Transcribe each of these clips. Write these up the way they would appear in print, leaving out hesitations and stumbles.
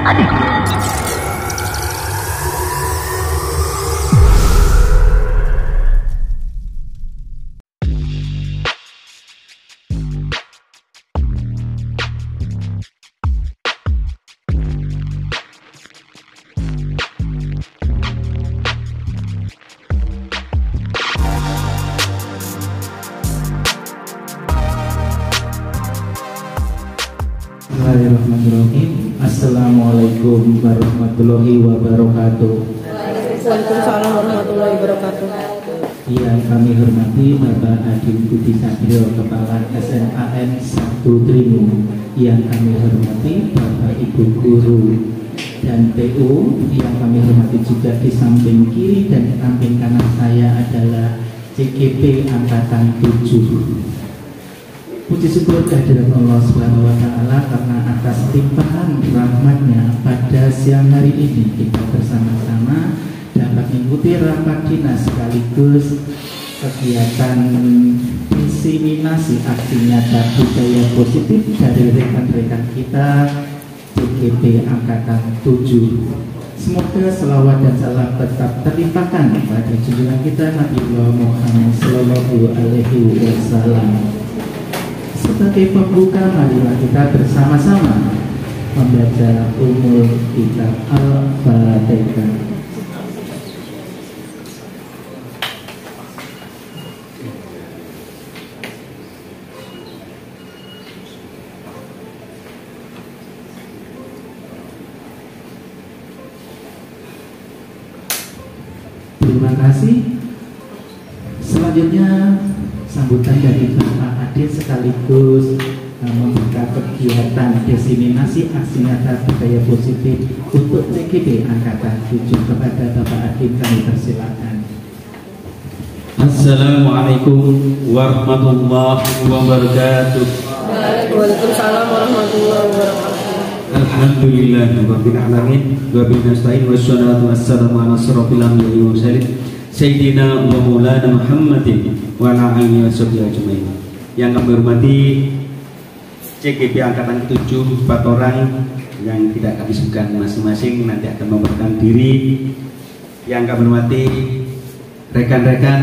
Bismillahirrahmanirrahim. Assalamualaikum warahmatullahi wabarakatuh. Waalaikumsalam warahmatullahi wabarakatuh. Yang kami hormati Bapak Adin Budi Satrio, Kepala SMAN 1 Trimo. Yang kami hormati Bapak Ibu Guru dan PU. Yang kami hormati juga di samping kiri dan samping kanan saya adalah CGP Angkatan 7. Puji syukur kehadirat Allah Subhanahu wa Ta'ala karena atas limpahan rahmatnya pada siang hari ini kita bersama-sama dapat mengikuti rapat dinas sekaligus kegiatan diseminasi aksi nyata budaya positif dari rekan-rekan kita CGP Angkatan 7. Semoga selawat dan salam tetap terlimpahkan pada junjungan kita Nabi Muhammad Sallallahu Alaihi Wasallam. Sebagai pembuka, marilah kita bersama-sama membaca umul kitab Al-Fatihah. Terima kasih. Selanjutnya sambutan dari Bapak Adin sekaligus membuka kegiatan diseminasi aksi nyata budaya positif untuk CGP Angkatan 7. Kepada Bapak Adin kami persilakan. Assalamualaikum warahmatullahi wabarakatuh. Waalaikumsalam warahmatullahi wabarakatuh. Alhamdulillahirabbil alamin wa bihi nasta'in wassalatu wassalamu ala asyrofil anbiya'i wal mursalin Sayyidina wa Maulana Muhammadin wa ala alihi washabbihi ajmain. Yang kami hormati CGP Angkatan 7, 4 orang yang tidak kami sebutkan masing-masing nanti akan memperkenalkan diri. Yang kami hormati rekan-rekan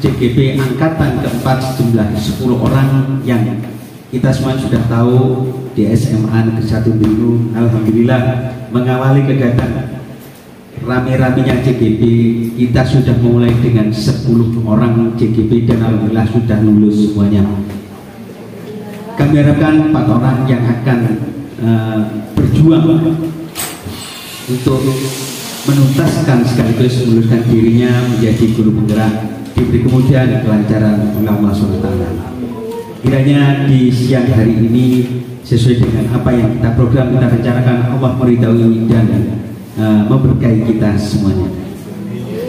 CGP Angkatan keempat sejumlah 10 orang yang kita semua sudah tahu di SMA Negeri 1 Trimo. Alhamdulillah mengawali kegiatan rame-ramenya CGP kita sudah mulai dengan 10 orang CGP dan alhamdulillah sudah lulus semuanya. Kami harapkan 4 orang yang akan berjuang untuk menuntaskan sekaligus meluluskan dirinya menjadi guru penggerak, diberi kemudian kelancaran Allah SWT. Kiranya di siang hari ini sesuai dengan apa yang kita program, kita rencanakan, Allah meridhai dan memberkahi kita semuanya.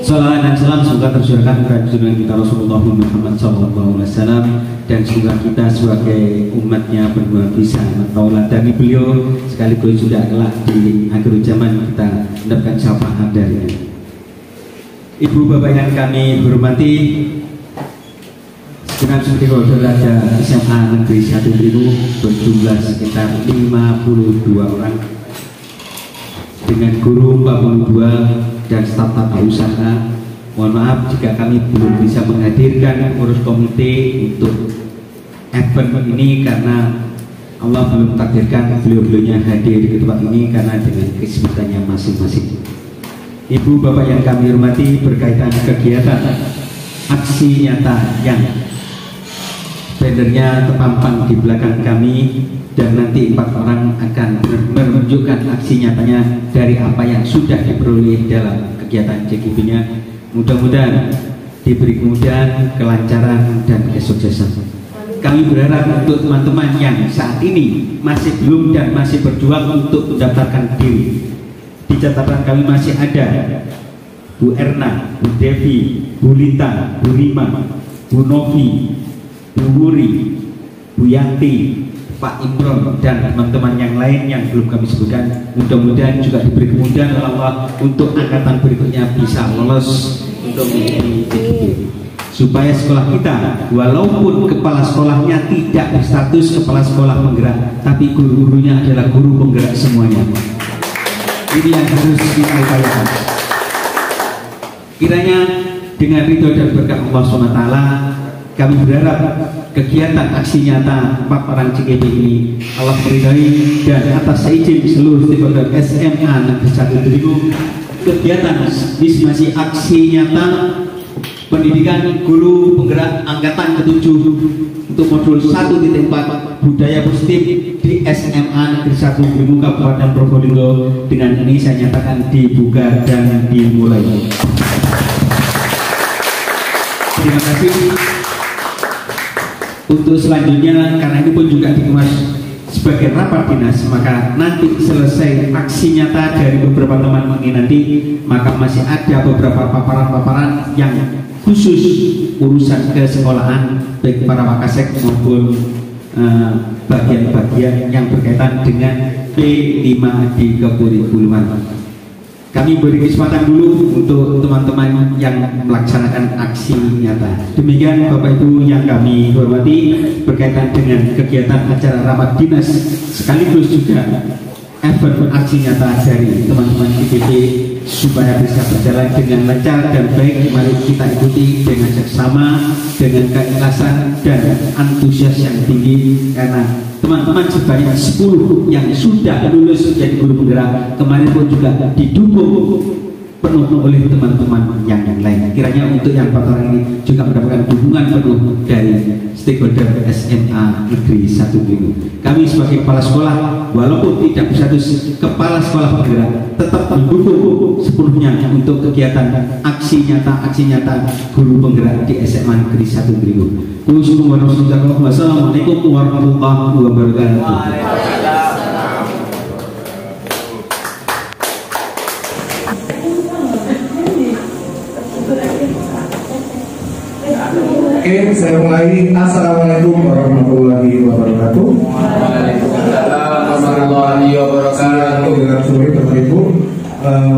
Salawat dan salam semoga tercurahkan kepada junjungan kita Rasulullah Muhammad SAW, dan semoga kita sebagai umatnya benar-benar bisa mentauladani beliau sekaligus sudah kelak di akhir zaman kita mendapatkan syafaat darinya. Ibu bapak yang kami hormati, sekarang seperti kalau ada SMA Negeri 1 Trimo berjumlah sekitar 52 orang dengan guru 42 dan staf tata usaha. Mohon maaf jika kami belum bisa menghadirkan pengurus komite untuk event ini karena Allah belum takdirkan beliau-beliaunya hadir di tempat ini karena dengan kesibukannya masing-masing. Ibu bapak yang kami hormati, berkaitan kegiatan aksi nyata yang bannernya terpampang di belakang kami, dan nanti 4 orang akan benar-benar menunjukkan aksi nyatanya dari apa yang sudah diperoleh dalam kegiatan CGP-nya. Mudah-mudahan diberi kemudahan, kelancaran, dan kesuksesan. Kami berharap untuk teman-teman yang saat ini masih belum dan masih berjuang untuk mendaftarkan diri, di catatan kami masih ada Bu Erna, Bu Devi, Bu Lita, Bu Rima, Bu Novi, Bu Wuri, Bu Yanti, Pak Imron, dan teman-teman yang lain yang belum kami sebutkan. Mudah-mudahan juga diberi kemudahan oleh Allah untuk angkatan berikutnya bisa lolos untuk menjadi CGP, supaya sekolah kita walaupun kepala sekolahnya tidak berstatus kepala sekolah penggerak, tapi guru-gurunya adalah guru penggerak semuanya. Ini yang harus kita upayakan. Kiranya dengan ridho dan berkah Allah SWT, kami berharap kegiatan aksi nyata 4 orang CGP ini Allah meridhai, dan atas izin seluruh stakeholder SMA Negeri 1 Delimu, kegiatan mismasi aksi nyata pendidikan guru penggerak angkatan ke-7 untuk modul 1.4 budaya positif di SMA Negeri 1 Delimu Kabupaten Probolinggo dengan ini saya nyatakan dibuka dan dimulai. Terima kasih. Untuk selanjutnya, karena ini pun juga dikemas sebagai rapat dinas, maka nanti selesai aksi nyata dari beberapa teman ini nanti, maka masih ada beberapa paparan-paparan yang khusus urusan kesekolahan baik para wakasek maupun bagian-bagian yang berkaitan dengan P5 di kekurikulum. Kami beri kesempatan dulu untuk teman-teman yang melaksanakan aksi nyata. Demikian Bapak Ibu yang kami hormati, berkaitan dengan kegiatan acara rapat dinas sekaligus juga event aksi nyata dari teman-teman IPB supaya bisa berjalan dengan lancar dan baik. Mari kita ikuti dengan seksama, dengan keikhlasan dan antusias yang tinggi, karena teman-teman sebanyak 10 yang sudah lulus menjadi guru penggerak kemarin pun juga didukung penuh oleh teman-teman yang lain. Kiranya untuk yang 4 orang ini juga mendapatkan dukungan penuh dari stakeholder SMA Negeri 1 Delimu. Kami sebagai kepala sekolah, walaupun tidak berstatus kepala sekolah penggerak, tetap mendukung sepenuhnya untuk kegiatan aksi nyata guru penggerak di SMA Negeri 1 Delimu. Wassalamualaikum warahmatullahi wabarakatuh. Oke, saya mulai. Assalamualaikum warahmatullahi wabarakatuh. Waalaikumsalam warahmatullahi wabarakatuh. Sore Bapak Ibu,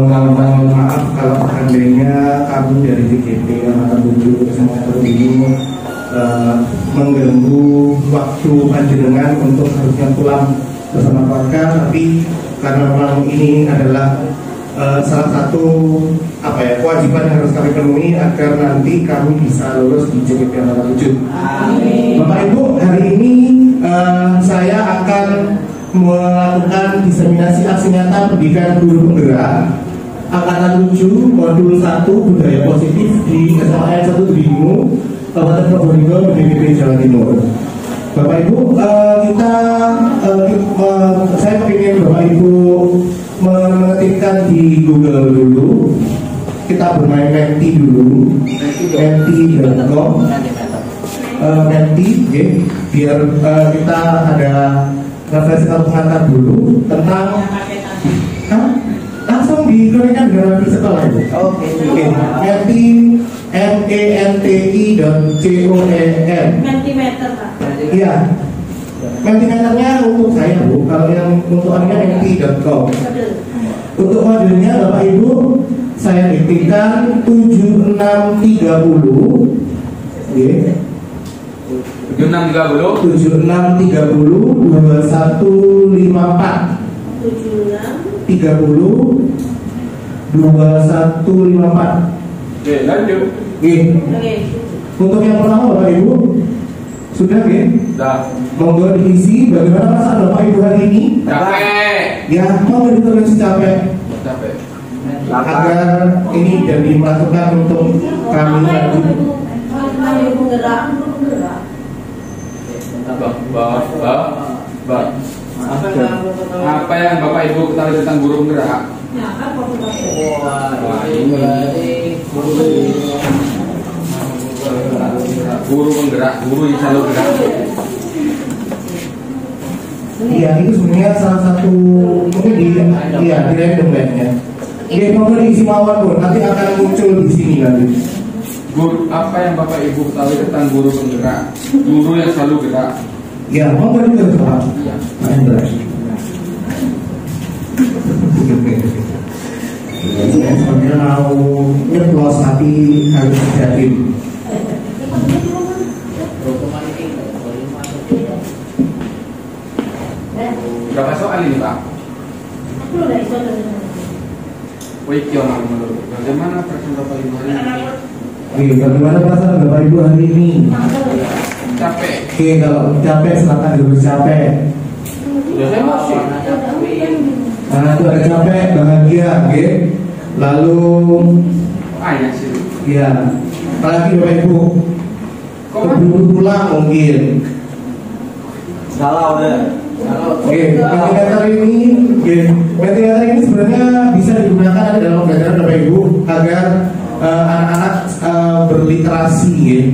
mohon maaf kalau seandainya kami dari DGP Angkatan 7 SMA Delimu mengganggu waktu panjenengan untuk harusnya pulang bersama keluarga, tapi karena memang ini adalah salah satu kewajiban yang harus kami penuhi agar nanti kami bisa lulus di JKP Angkatan 7. Bapak Ibu, hari ini saya akan melakukan diseminasi aksi nyata pendidikan guru penggerak Angkatan 7 modul 1 budaya positif di SMA 1 Delimu Kabupaten Probolinggo DPP Jawa Timur. Bapak Ibu, saya ingin Bapak Ibu mengetikkan di Google dulu. Kita bermain Menti dulu, menti.com, Menti, biar kita ada referensi pengantar dulu tentang langsung dikoneksikan dengan di sekolah itu. Oke. Menti, menti.com. Mentimeter, Pak. Iya. Mentimeternya untuk saya, Bu. Kalau yang untuk Anda menti.com. Untuk modelnya Bapak Ibu, saya ketikkan 7630. Oke. 7630 2154. 30 2154. Oke, lanjut. Oke. Untuk yang pertama Bapak Ibu sudah ya? Sudah. Monggo diisi bagaimana perasaan Bapak Ibu hari ini? Capek. Ya, monggo ditulis capek. Capek. Agar ini jadi masukan untuk kami lagi. Apa yang Bapak Ibu ketahui tentang guru penggerak? Guru penggerak, guru yang selalu gerak. Iya, itu sebenarnya salah satu mungkin di random bandnya. Dia mau diisi mawar pun nanti akan muncul di sini nanti. Guru, apa yang Bapak Ibu ketahui tentang guru penggerak? Guru yang selalu gerak. Ya, mau ditulis Pak. Saya sebenarnya mau nyeplos tapi harus dijamin. Berapa soal ini Pak? Bagaimana perasaan Bapak Ibu hari ini? Oke, bagaimana perasaan Bapak Ibu hari ini? Capek. Oke, kalau capek silakan dulu capek. Emosi. Nah, itu ada capek, bahagia, oke. Lalu, Ya sih. ya, apalagi Bapak Ibu keburu pulang mungkin. Galau deh. Oke, ventilator ini sebenarnya bisa digunakan ada dalam pembelajaran Bapak Ibu agar anak-anak berliterasi, ya,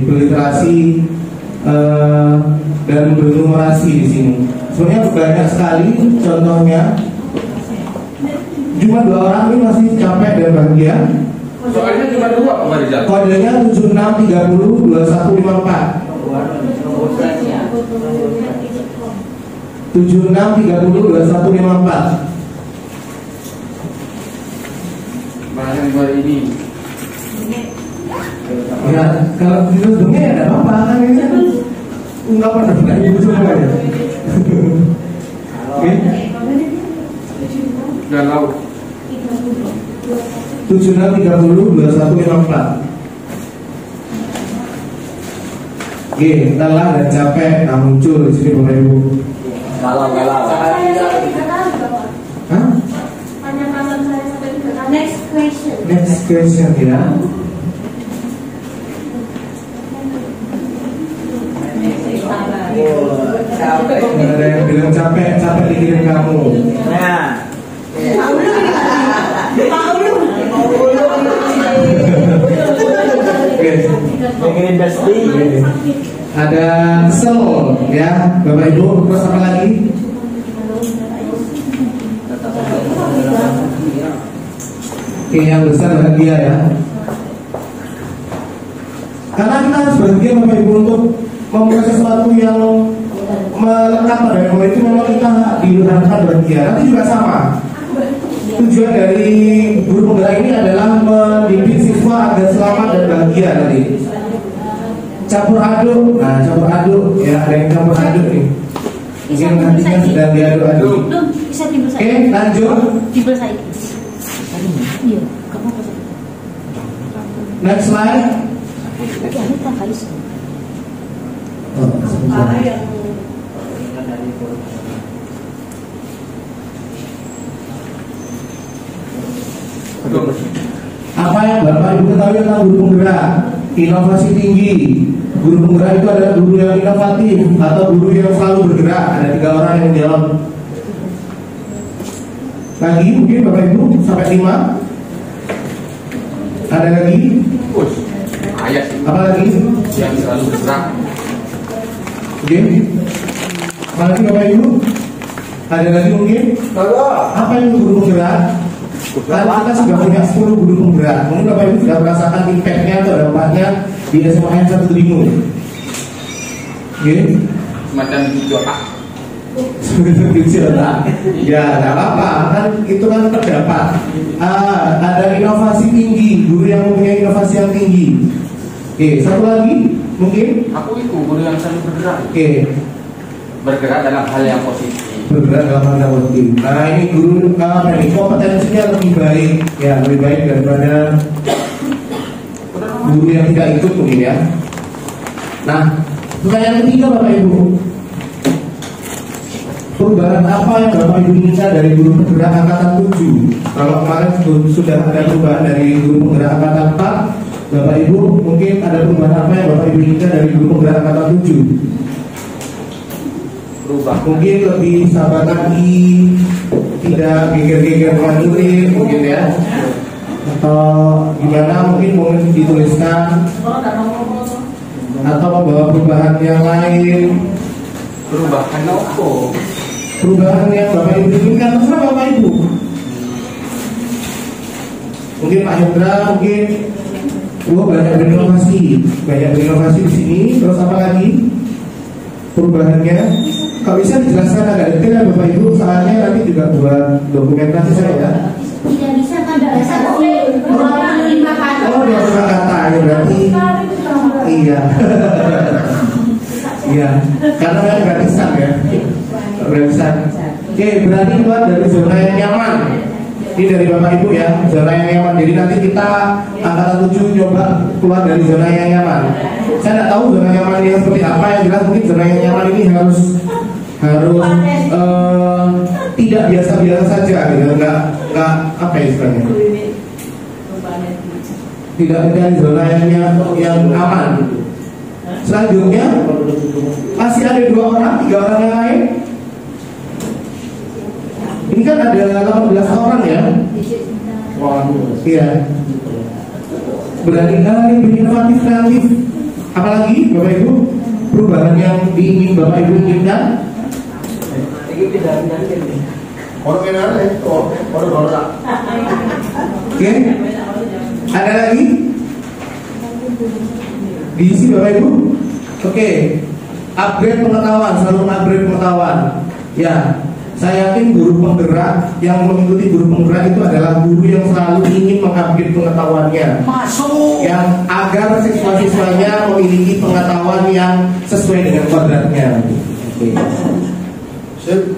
dan bernumerasi di sini. Sebenarnya banyak sekali contohnya. Cuma 2 orang ini masih capek dan bahagia. Soalnya cuma 2 Pak Rizal. Kodenya 76302154. 76302154. Bahasan hari ini. Ya, kalau di sebelumnya ya ada apa kan ini kan ungkapan dari ibu semua ya. Oke. Galau. 76302154. Oke, lelah dan capek, nah muncul di sini Bapak Ibu. Galau. Hah? Next question. Next question ya. Ada yang bilang capek dikirim kamu. Nah, Oke. pengen besti. Ada kesel ya Bapak Ibu. Terus apa lagi? Oke, yang besar bahagia ya. Karena kita harus bahagia Bapak Ibu untuk memulai sesuatu yang melekat pada kita itu memang kita diharapkan bahagia. Nanti juga sama. Tujuan dari guru penggerak ini adalah mendidik siswa agar selamat dan bahagia nanti. Campur aduk, nah campur aduk ya, ada yang campur aduk nih. Mungkin nantinya sedang diaduk-aduk. Bisa timbul Oke, saya. lanjut. Timbul saya. Iya, kamu apa? Next slide. Oke, aku tak kali sih. Oh, sebentar. Apa yang Bapak Ibu ketahui tentang guru penggerak? Inovasi tinggi. Guru penggerak itu adalah guru yang inovatif atau guru yang selalu bergerak. Ada 3 orang yang menjawab. Lagi mungkin Bapak Ibu sampai 5. Ada lagi? Push. Ayah sih. Apa lagi? Yang selalu bergerak. Oke. Apa lagi Bapak Ibu? Ada lagi mungkin? Apa yang guru penggerak? Kan kita sudah punya 10 guru penggerak. Mungkin Bapak Ibu sudah merasakan impact-nya atau dampaknya di SMAN 1 Trinun. Oke. Semacam dicotak. Ya, nggak apa-apa. Kan itu kan terdapat. Ada inovasi tinggi, guru yang mempunyai inovasi yang tinggi. Oke, satu lagi mungkin. Aku itu guru yang selalu bergerak. Oke, Bergerak dalam hal yang positif. bergerak dalam hal yang positif. Nah, ini guru ini kompetensinya lebih baik, ya lebih baik daripada guru yang tidak ikut mungkin ya. Nah, pertanyaan ketiga Bapak Ibu. Perubahan apa yang Bapak Ibu inginkan dari guru penggerak angkatan 7? Kalau kemarin sudah ada perubahan dari guru penggerak angkatan 4, Bapak Ibu mungkin ada perubahan apa yang Bapak Ibu inginkan dari guru penggerak angkatan 7? Berubah. Mungkin lebih sabar lagi, tidak geger-geger murid mungkin ya. Atau gimana mungkin dituliskan atau membawa perubahan yang lain. Perubahan apa? Perubahan yang Bapak Ibu inginkan terserah Bapak Ibu. Mungkin Pak Hendra mungkin banyak berinovasi di sini. Terus apa lagi perubahannya? Kalau bisa dijelaskan agak detail ya Bapak Ibu, soalnya nanti juga buat dokumentasi saya ya. Tidak bisa kan ada 25 kata. Oh, 25 kata ya berarti. Iya. Iya, karena kan gratisan ya. Gratisan. Oke, berarti keluar dari zona yang nyaman. Ini dari Bapak Ibu ya, zona yang nyaman. Jadi nanti kita angkatan 7 coba keluar dari zona yang nyaman. Saya tidak tahu zona nyaman yang seperti apa, yang jelas mungkin zona yang nyaman ini harus tidak biasa-biasa saja gitu, nggak apa ya istilahnya, tidak ada zona yang aman. Selanjutnya masih ada 2 orang, 3 orang yang lain. Ini kan ada 18 orang ya. Iya. Berani kali inovatif kreatif. Apalagi Bapak Ibu perubahan yang diingin Bapak Ibu inginkan? Oke. Ada lagi? Diisi Bapak Ibu? Oke. Upgrade pengetahuan, selalu upgrade pengetahuan. Ya. Saya yakin guru penggerak yang mengikuti guru penggerak itu adalah guru yang selalu ingin mengupgrade pengetahuannya. Masuk. Yang agar siswa-siswanya memiliki pengetahuan yang sesuai dengan kodratnya. Oke.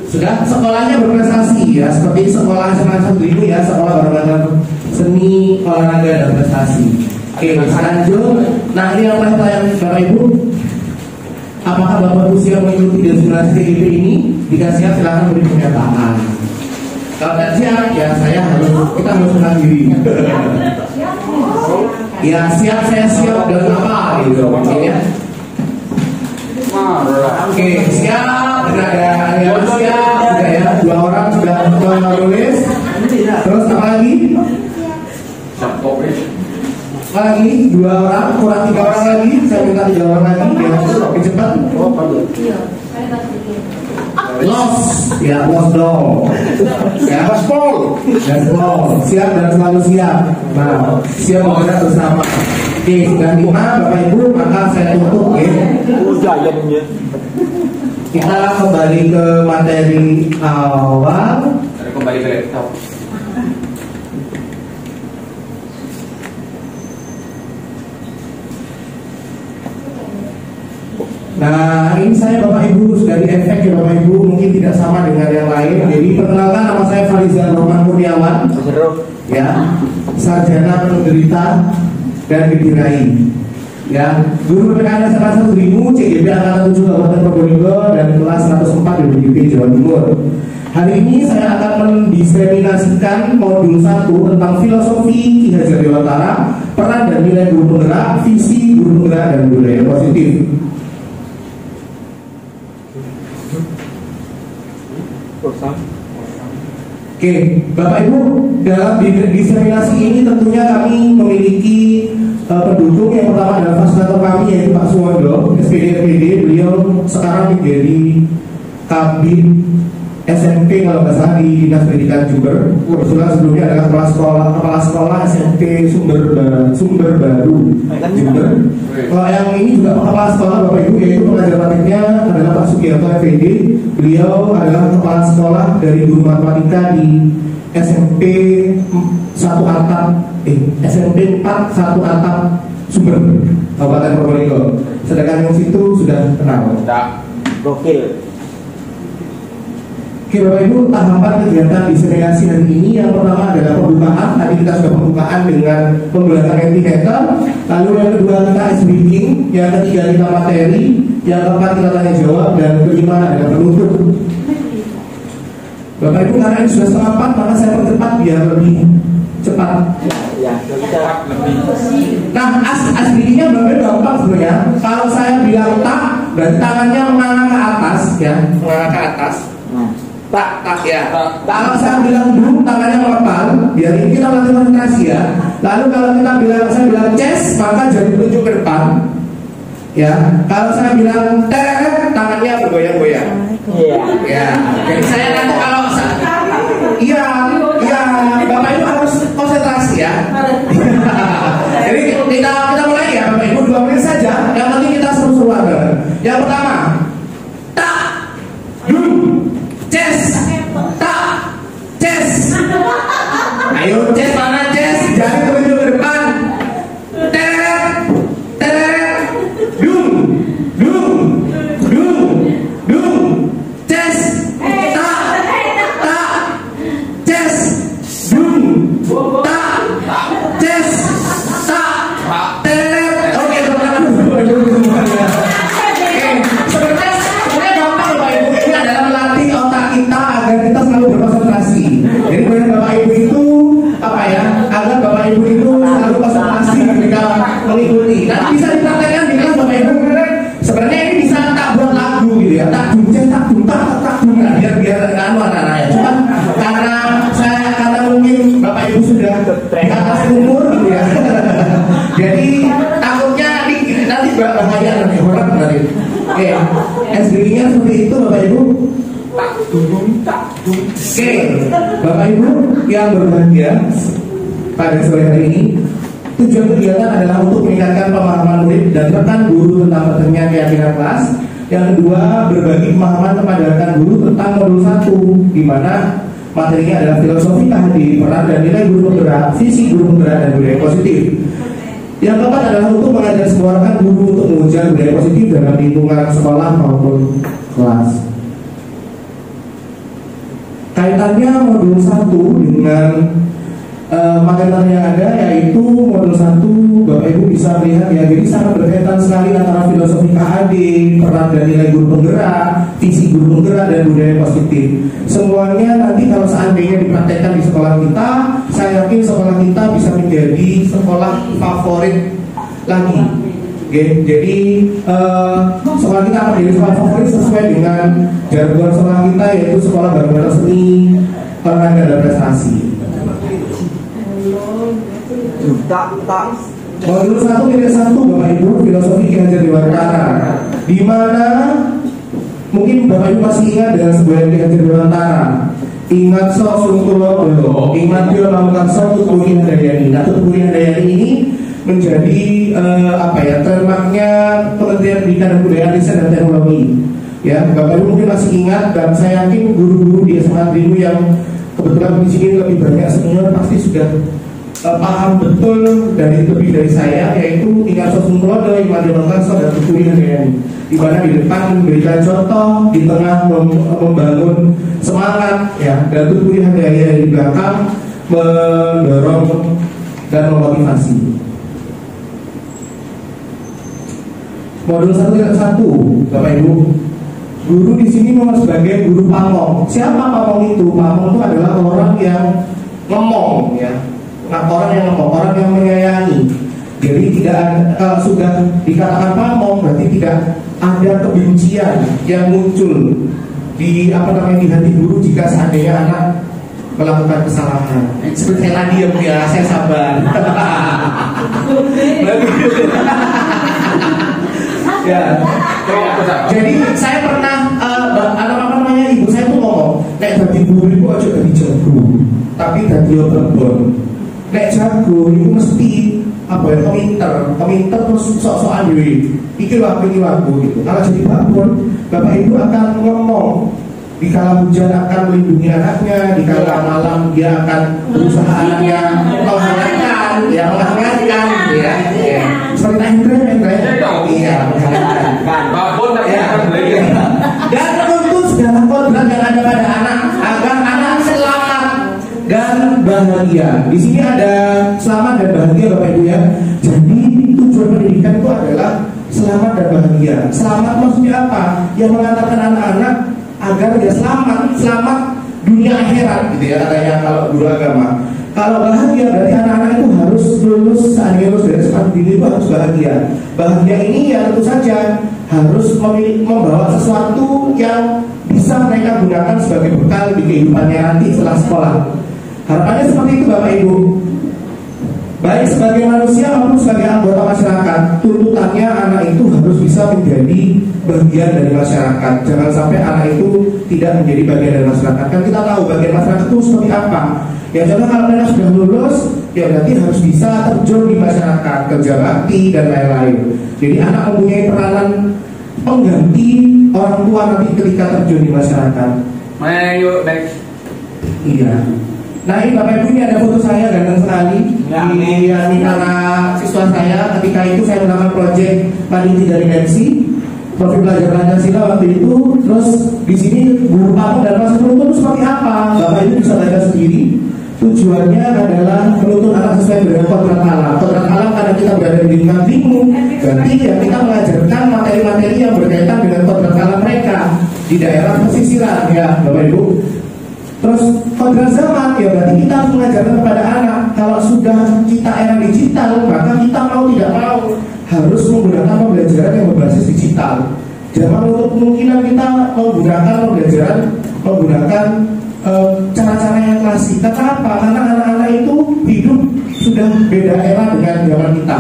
Sudah, sekolahnya berprestasi ya, seperti sekolah SMA 1 ini ya, sekolah berbagai seni, olahraga dan prestasi. Oke, lanjut. Nah, ini yang pertanyaan Bapak Ibu. Apakah Bapak Ibu siap mengikuti destinasi TGP ini? Jika siap, silakan beri pernyataan. Kalau tidak siap, ya kita harus mengakhiri. Ya siap, saya siap dan apa gitu, ya. Oke, siap. Ada yang siap, sudah ya. 2 orang sudah menulis. Terus apa lagi? Apa lagi? 2 orang, kurang 3 orang lagi. Saya minta 3 orang lagi. Ya, oke cepat. Lost, ya lost dong. Ya gaspol, siap dan selalu siap. Nah, siap bergerak bersama. Oke, sudah 5 Bapak Ibu, maka saya tutup ya. Kita kembali ke materi awal. Kembali ke laptop. Nah, ini saya Bapak Ibu, dari efek ya Bapak Ibu mungkin tidak sama dengan yang lain. Jadi perkenalkan, nama saya Fariza Roman Kurniawan. Ya, sarjana penderita dan dibirai. Ya, guru PPKN SMA 1 Dringu, CGP angkatan 7 Kabupaten Probolinggo dan kelas 104 di UGP Jawa Timur. Hari ini saya akan mendiseminasikan modul 1 tentang filosofi Ki Hajar Dewantara, peran dan nilai guru penggerak, visi guru penggerak dan budaya positif. Oke, Bapak Ibu, dalam diseminasi ini tentunya kami memiliki pendukung. Yang pertama adalah fasilitator kami yaitu Pak Suwondo, SPD. Beliau sekarang menjadi Kabid SMP kalau nggak salah di Dinas Pendidikan Jember. Kebetulan sebelumnya adalah kepala sekolah SMP Sumber Baru Jember. Kalau yang ini juga kepala sekolah Bapak Ibu, yaitu pengajar matematiknya adalah Pak Sugiarto FED. Beliau adalah kepala sekolah dari guru matematika di SMP 1 Atap SMP 4 1 Atap Sumber Kabupaten Probolinggo. Sedangkan yang situ sudah kenal. Gokil. Oke Bapak Ibu, tahapan kegiatan diseminasi hari ini yang pertama adalah pembukaan. Tadi kita sudah pembukaan dengan pembelajaran anti-hacker. Lalu yang kedua kita ice breaking, yang ketiga kita materi, yang keempat kita tanya jawab, dan kelima adalah penutup. Bapak Ibu, karena ini sudah setengah 4, maka saya percepat biar lebih cepat. Nah, ice breakingnya benar-benar gampang sebenarnya. Kalau saya bilang tak, berarti tangannya menganga ke atas, ya, menganga ke atas. Tak ya. Kalau saya bilang boom, tangannya mengepal. Biar ini kita latih konsentrasi ya. Lalu kalau saya bilang chest, maka jari telunjuk ke depan. Ya. Kalau saya bilang teret, tangannya bergoyang-goyang. Ya. Jadi saya nanti kalau iya, Bapak Ibu harus konsentrasi ya. Jadi kita mulai ya, Bapak Ibu 2 menit saja. Yang penting kita seru-seruan. Yang pertama, tak, chest, tak, chest. Ayo chest mana chest? Jari telunjuk ke depan. Teret, dung, chest, tak, chest, dung. itu Bapak Ibu? Oke, Bapak Ibu yang berbahagia, pada sore hari ini tujuan kegiatan adalah untuk meningkatkan pemahaman murid dan rekan guru tentang pentingnya keyakinan kelas. Yang kedua, berbagi pemahaman kepada rekan guru tentang modul 1, di mana materinya adalah filosofi kehadiran peran dan nilai guru penggerak, visi guru penggerak dan budaya positif. Yang keempat adalah untuk mengajar semua rekan guru untuk mewujudkan budaya positif dalam lingkungan sekolah maupun kelas. Kaitannya modul 1 dengan materi yang ada, yaitu modul 1 Bapak Ibu bisa melihat ya, jadi sangat berkaitan sekali antara filosofi KAD, peran dan nilai guru penggerak, visi guru penggerak dan budaya positif. Semuanya nanti kalau seandainya dipraktekkan di sekolah kita, saya yakin sekolah kita bisa menjadi sekolah favorit lagi. Oke, jadi sekolah kita akan menjadi sekolah favorit sesuai dengan jargon sekolah kita, yaitu sekolah barometer seni, olahraga dan prestasi. Modul 1 nilai 1 Bapak Ibu, filosofi Ki Hajar Dewantara, di mana mungkin Bapak Ibu masih ingat dengan sebuah Ki Hajar Dewantara. Ingat sok sungkulodo, ingat dia melakukan sok Tuturi Handayani. Nah, Tuturi Handayani ini menjadi trademarknya Kementerian Pendidikan dan Kebudayaan, Riset dan Teknologi. Ya, Bapak Ibu mungkin masih ingat, dan saya yakin guru-guru di SMA Negeri yang kebetulan di sini lebih banyak senior pasti sudah paham betul dari lebih dari saya, yaitu Ingat Sosungklodo, Iman Demonkanso dan Tuturi Handayani, di mana di depan memberikan contoh, di tengah membangun semangat, ya, dan Tuturi Handayani di belakang mendorong dan memotivasi. Modul 1 Bapak Ibu, guru di sini memang sebagai guru pamong. Siapa pamong itu? Pamong itu adalah orang yang ngomong, ya. Nah, orang yang menyayangi. Jadi tidak, kalau sudah dikatakan pamong berarti tidak ada kebencian yang muncul di di hati guru jika seandainya anak melakukan kesalahan. Seperti saya tadi ya, saya sabar. Ya. Jadi saya pernah ibu saya tuh ngomong, nek dadi guru itu aja dadi jago, tapi dadi obrol. Nek jago itu mesti kominter terus sok-sokan dewe. Iki laku gitu. Kalau jadi babon, Bapak Ibu akan ngomong. Di kala hujan akan melindungi anaknya, di kala malam dia akan berusaha anaknya menghangatkan, ya. Seperti Hendra, iya, menghangatkan. Babon tapi akan beli. Dan menuntut segala kodrat yang ada pada anak agar anak selamat dan bahagia. Di sini ada selamat dan bahagia Bapak Ibu ya. Jadi tujuan pendidikan itu adalah selamat dan bahagia. Selamat maksudnya apa? Yang mengantarkan anak-anak agar dia selamat dunia akhirat gitu ya, katanya kalau guru agama. Kalau bahagia berarti anak-anak itu harus lulus dari sekolah tinggi itu harus bahagia. Bahagia ini ya tentu saja harus membawa sesuatu yang bisa mereka gunakan sebagai bekal di kehidupannya nanti setelah sekolah. Harapannya seperti itu Bapak Ibu. Baik sebagai manusia maupun sebagai anggota masyarakat, tuntutannya anak itu harus bisa menjadi bagian dari masyarakat. Jangan sampai anak itu tidak menjadi bagian dari masyarakat. Kan kita tahu bagian masyarakat itu seperti apa. Ya contoh kalau mereka sudah lulus, ya berarti harus bisa terjun di masyarakat, kerja bakti dan lain-lain. Jadi anak mempunyai peranan pengganti orang tua nanti ketika terjun di masyarakat. Ayo next. Iya. Nah ini Bapak Ibu, ini ada foto saya ganteng sekali di antara siswa saya. Ketika itu saya melakukan proyek Paniti dari Densi, profil pelajar Pancasila waktu itu. Terus di sini guru pamong dan proses penuntun seperti apa? Bapak Ibu bisa baca sendiri. Tujuannya adalah menuntun anak sesuai dengan kodrat alam. Kodrat alam karena kita berada di lingkungan lingkungan, berarti ya kita mengajarkan materi-materi yang berkaitan dengan kodrat alam mereka di daerah pesisiran ya Bapak Ibu. Terus kodrat zaman ya berarti kita harus mengajarkan kepada anak. Kalau sudah kita era digital, maka kita mau tidak mau harus menggunakan pembelajaran yang berbasis digital. Jangan untuk kemungkinan kita menggunakan pembelajaran menggunakan cara-cara yang klasik. Kenapa? Karena anak-anak itu hidup sudah beda era dengan zaman kita.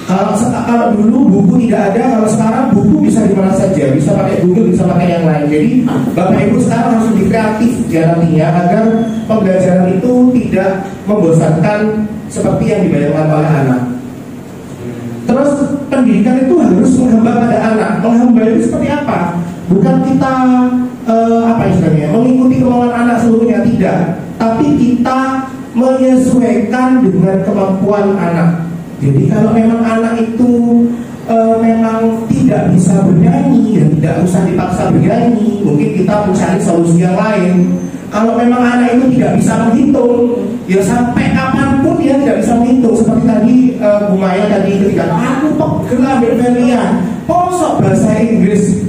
Kalau dulu buku tidak ada, kalau sekarang buku bisa di mana saja, bisa pakai Google, bisa pakai yang lain. Jadi Bapak Ibu sekarang harus lebih kreatif jalannya agar pembelajaran itu tidak membosankan seperti yang dibayangkan oleh anak. Terus pendidikan itu harus menghamba pada anak. Menghamba itu seperti apa? Bukan kita mengikuti kemauan anak seluruhnya, tidak. Tapi kita menyesuaikan dengan kemampuan anak. Jadi kalau memang anak itu memang tidak bisa bernyanyi, ya tidak usah dipaksa bernyanyi. Mungkin kita mencari solusi yang lain. Kalau memang anak itu tidak bisa menghitung, ya sampai kapanpun dia tidak bisa menghitung. Seperti tadi Bu Maya tadi ketika aku pegel ambil pilihan, posok bahasa Inggris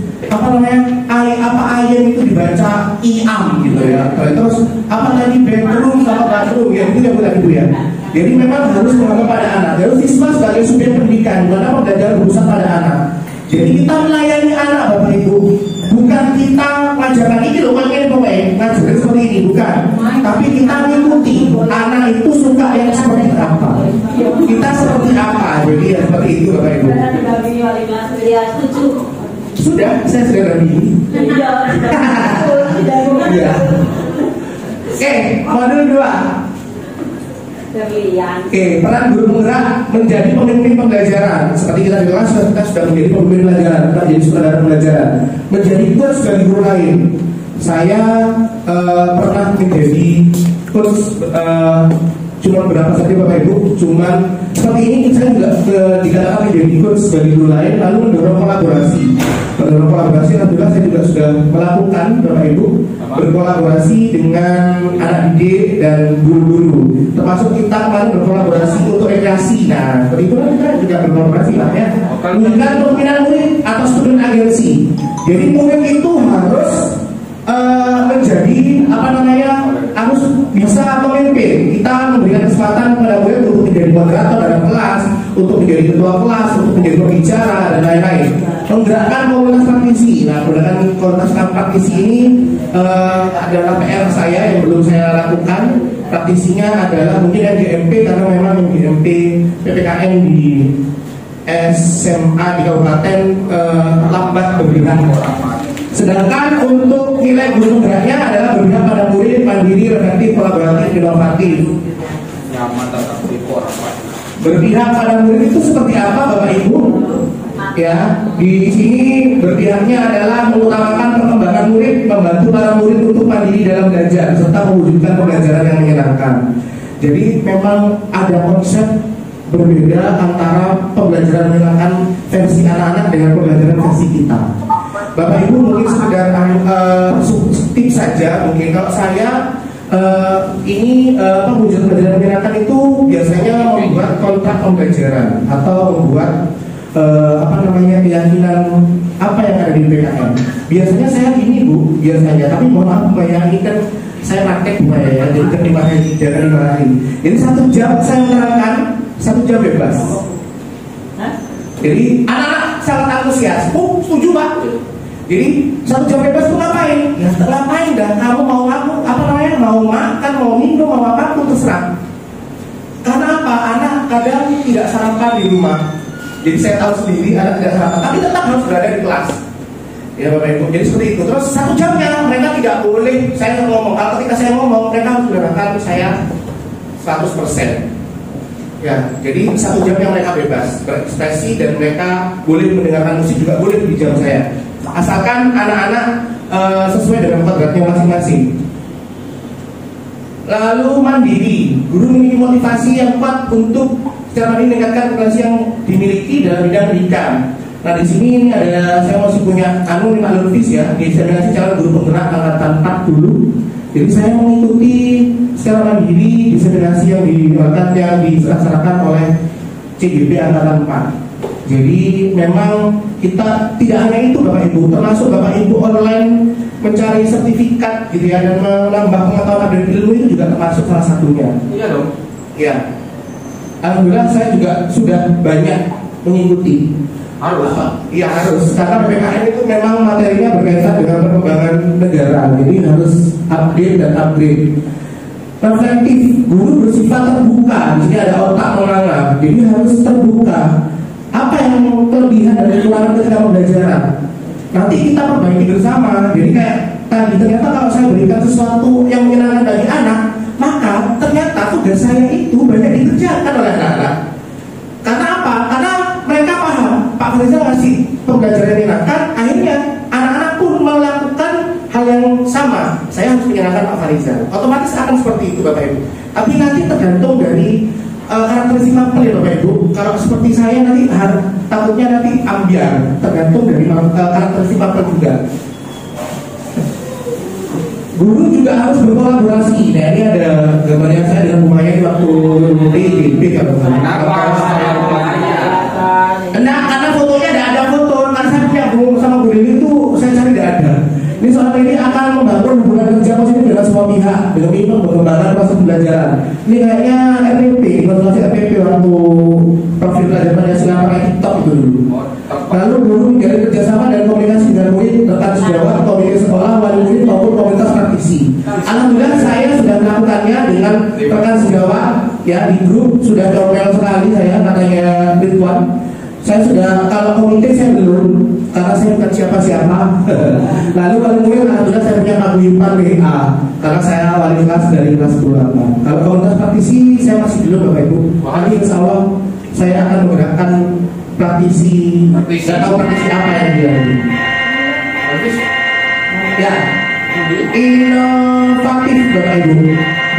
ayam itu dibaca iam gitu ya. Terus apa tadi bedroom sama bathroom ya, itu yang Bu tadi Bu ya. Jadi memang harus menganggap pada anak. Jadi siswa sebagai subjek pendidikan, bukan belajar berusaha pada anak. Jadi kita melayani anak Bapak Ibu, bukan kita mengajarkan ini loh, ngajarin seperti ini, bukan. Tapi kita mengikuti anak itu suka yang seperti apa, kita seperti apa. Jadi ya seperti itu Bapak Ibu. Ya, setuju. Sudah, saya sudah rabi. Iya. Oke, modul 2. Oke, peran guru penggerak menjadi pemimpin pembelajaran. Seperti kita bilang, kita sudah menjadi pemimpin pembelajaran, kita menjadi sutradara pembelajaran. Menjadi coach bagi guru lain. Saya pernah menjadi coach cuma berapa saja Bapak Ibu, cuma seperti ini saya juga dikatakan menjadi coach bagi guru lain, lalu mendorong kolaborasi. Alhamdulillah saya juga sudah melakukan Bapak Ibu berkolaborasi dengan anak didik dan guru-guru, termasuk kita kemarin berkolaborasi untuk rekreasi. Nah, seperti itu kita juga berkolaborasi lah ya. Menunjukkan pemimpinan murid atau student agency. Jadi murid itu harus menjadi harus bisa memimpin. Kita memberikan kesempatan kepada murid untuk menjadi moderator dalam kelas, untuk menjadi ketua kelas, untuk menjadi pembicara dan lain-lain. Menggerakkan komunitas praktisi. Nah, menggunakan komunitas praktisi ini adalah PR saya yang belum saya lakukan. Praktisinya adalah mungkin yang GMP, karena memang yang GMP PPKN di SMA di Kabupaten lambat bergerak. Sedangkan untuk nilai guru penggeraknya adalah berpihak pada murid, mandiri, reflektif, kolaboratif, inovatif. Berpihak pada murid itu seperti apa Bapak Ibu? Ya, di sini berpihaknya adalah mengutamakan perkembangan murid, membantu para murid untuk mandiri dalam belajar serta mewujudkan pembelajaran yang menyenangkan. Jadi memang ada konsep berbeda antara pembelajaran menyenangkan versi anak-anak dengan pembelajaran versi kita. Bapak Ibu mungkin sekedar tips saja, mungkin kalau saya ini pembelajaran menyenangkan itu biasanya membuat kontrak pembelajaran atau membuat keyakinan apa yang ada di PKN. Biasanya saya gini Bu, biasanya, tapi mohon maaf ini kan saya praktek Bu ya, jadi jangan dimarahin. Jadi 1 jam saya menerangkan, 1 jam bebas. Jadi anak-anak sangat antusias, setuju Pak. Jadi 1 jam bebas itu ngapain? Ya ngapain dah, kamu mau mau makan, mau minum, mau apapun terserah. Karena apa? Anak kadang tidak sarapan di rumah. Jadi saya tahu sendiri anak tidak sarapan, tapi tetap harus berada di kelas. Ya Bapak Ibu, jadi seperti itu. Terus 1 jamnya mereka tidak boleh saya ngomong. Kalau ketika saya ngomong, mereka harus mendengarkan saya 100%. Ya, jadi 1 jam yang mereka bebas berekspresi dan mereka boleh mendengarkan musik juga boleh di jam saya. Asalkan anak-anak sesuai dengan kodratnya masing-masing. Lalu mandiri, guru memiliki motivasi yang kuat untuk secara mandiri meningkatkan kompetensi yang dimiliki dalam bidang pendidikan. Nah di sini ini ada saya masih punya Lutfis ya, diseminasi calon guru penggerak angkatan 4 dulu. Jadi saya mengikuti secara mandiri diseminasi yang dilaksanakan oleh CGP angkatan 4. Jadi memang kita tidak hanya itu Bapak Ibu, termasuk Bapak Ibu online mencari sertifikat gitu ya, dan menambah pengetahuan dan ilmu itu juga termasuk salah satunya. Iya dong. Ya. Alhamdulillah saya juga sudah banyak mengikuti. Harus. Iya harus, karena PPKN itu memang materinya berkaitan dengan perkembangan negara, jadi harus update dan upgrade. Reflektif, guru bersifat terbuka. Di sini ada otak menganggap, jadi harus terbuka. apa yang kelebihan dari kekurangan ketika pembelajaran. Nanti kita perbaiki bersama. Jadi kayak tadi, ternyata kalau saya berikan sesuatu yang menyenangkan bagi anak, maka ternyata tugas saya itu banyak dikerjakan oleh anak-anak. Karena apa? Karena mereka paham Pak Farizal ngasih pembelajaran yang menyenangkan, akhirnya anak-anak pun melakukan hal yang sama. Saya harus menyenangkan Pak Farizal. Otomatis akan seperti itu Bapak Ibu. Tapi nanti tergantung dari karakteristik mapel ya Bapak Ibu. Kalau seperti saya nanti takutnya nanti ambiar, tergantung dari karakteristik mapel juga. Guru juga harus berkolaborasi. Nah ini ada gambarnya saya dengan Bu Maya waktu PGB kalau karena fotonya tidak ada foto. Karena saya punya Bu sama Bu Lili itu saya cari tidak ada. Ini soal ini akan membangun hubungan kerja positif dengan semua pihak demi pengembangan proses pembelajaran. Ini kayaknya RPP, konsultasi RPP waktu profil pelajaran Pancasila pakai TikTok itu dulu. Lalu guru menjalin kerjasama dan komunikasi dengan murid, rekan sejawat, komite sekolah, wali murid maupun komunitas praktisi. Alhamdulillah saya sudah melakukannya dengan rekan sejawat ya di grup, sudah comel sekali saya katanya Ridwan. Saya sudah, kalau komite saya belum, karena saya bukan siapa-siapa. Lalu wali murid alhamdulillah saya punya paguyuban WA, karena saya wali kelas dari kelas 28. Kalau komunitas praktisi saya masih belum Bapak Ibu. Nanti insya Allah saya akan menggerakkan praktisi. Saya tahu praktisi apa yang dia ya, inovatif Bapak Ibu.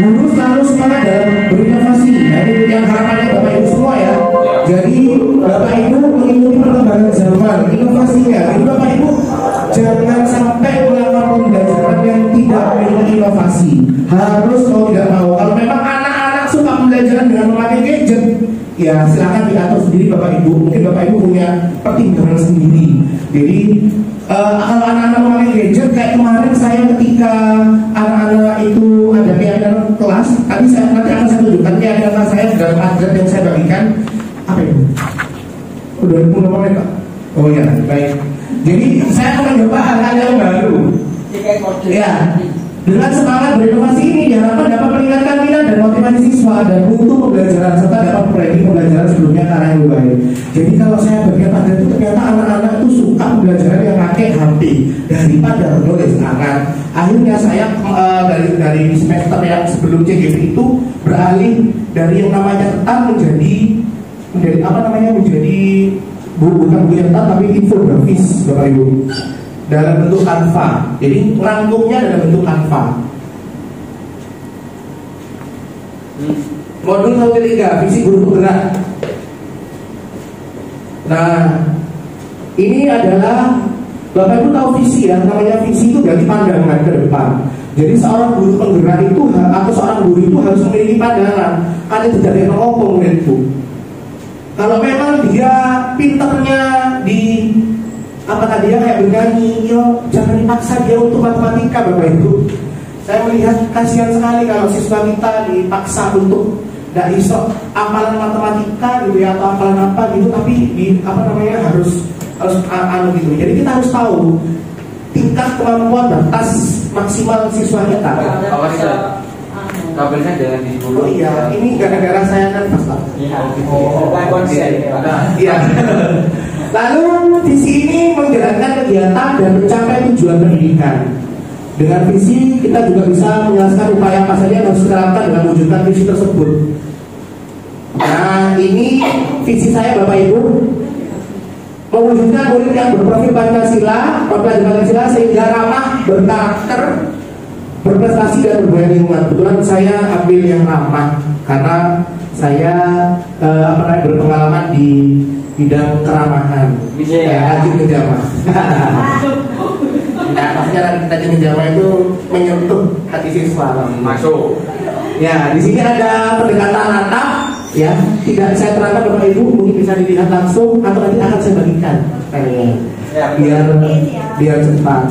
Guru selalu semangat dalam berinovasi. Nah ini yang harapannya Bapak Ibu semua ya. Jadi Bapak Ibu mengikuti perkembangan zaman, inovasinya. Jadi Bapak Ibu jangan sampai melakukan pembelajaran yang tidak memiliki inovasi. Harus mau tidak mau. Kalau memang anak-anak suka pembelajaran dengan memakai gadget, ya silakan diatur sendiri Bapak Ibu. Mungkin Bapak Ibu punya pertimbangan sendiri. Jadi kalau anak-anak memakai gadget kayak kemarin saya ketika anak-anak itu ada piadaran kelas, nanti akan saya tunjukkan piadaran kelas saya dalam adres yang saya bagikan. Apa itu? Udah menit Pak? Oh ya, baik. Jadi saya akan mencoba hal-hal yang baru. Ya, dengan semangat berinovasi ini diharapkan dapat meningkatkan minat dan motivasi siswa dan mutu pembelajaran serta dapat memperbaiki pembelajaran sebelumnya ke arah yang lebih baik. Jadi kalau saya bagian pada itu ternyata anak-anak itu suka pembelajaran yang pakai HP daripada menulis tangan. Akhirnya saya dari semester yang sebelum CGP itu beralih dari yang namanya cetak menjadi apa namanya menjadi bukan buku cetak tapi infografis Bapak Ibu dalam bentuk Canva. Jadi rangkumnya dalam bentuk Canva. Modul 1-3 visi guru penggerak. Nah ini adalah Bapak Ibu tahu visi ya, namanya visi itu berarti pandangan ke depan. Jadi seorang guru penggerak itu atau seorang guru itu harus memiliki pandangan. Ada tidak ada ngomong muridku. Kalau memang dia pinternya di apa tadi ya kayak bernyanyi, yo jangan dipaksa dia untuk matematika Bapak Ibu. Saya melihat kasihan sekali kalau siswa kita dipaksa untuk tidak iso apalan matematika gitu ya atau apalan apa gitu, tapi di apa namanya harus gitu. Jadi kita harus tahu tingkat kemampuan batas maksimal siswa kita. Kabelnya jangan di dulu. Oh iya, ini gara-gara saya kan pas. Iya. Lalu visi ini menggerakkan kegiatan dan mencapai tujuan pendidikan. Dengan visi kita juga bisa menjelaskan upaya apa saja yang harus diterapkan dalam mewujudkan visi tersebut. Nah ini visi saya Bapak Ibu, mewujudkan murid yang berprofil Pancasila, mempelajari Pancasila sehingga ramah, berkarakter, berprestasi dan berbudaya lingkungan. Kebetulan saya ambil yang ramah karena saya berpengalaman di bidang keramahan. Rajin ngejamah. Nah, maksudnya rajin ngejamah itu menyentuh hati siswa. Masuk. Ya, di sini ada pendekatan atap. Ya, tidak saya terangkan Bapak Ibu, mungkin bisa dilihat langsung atau nanti akan saya bagikan biar cepat.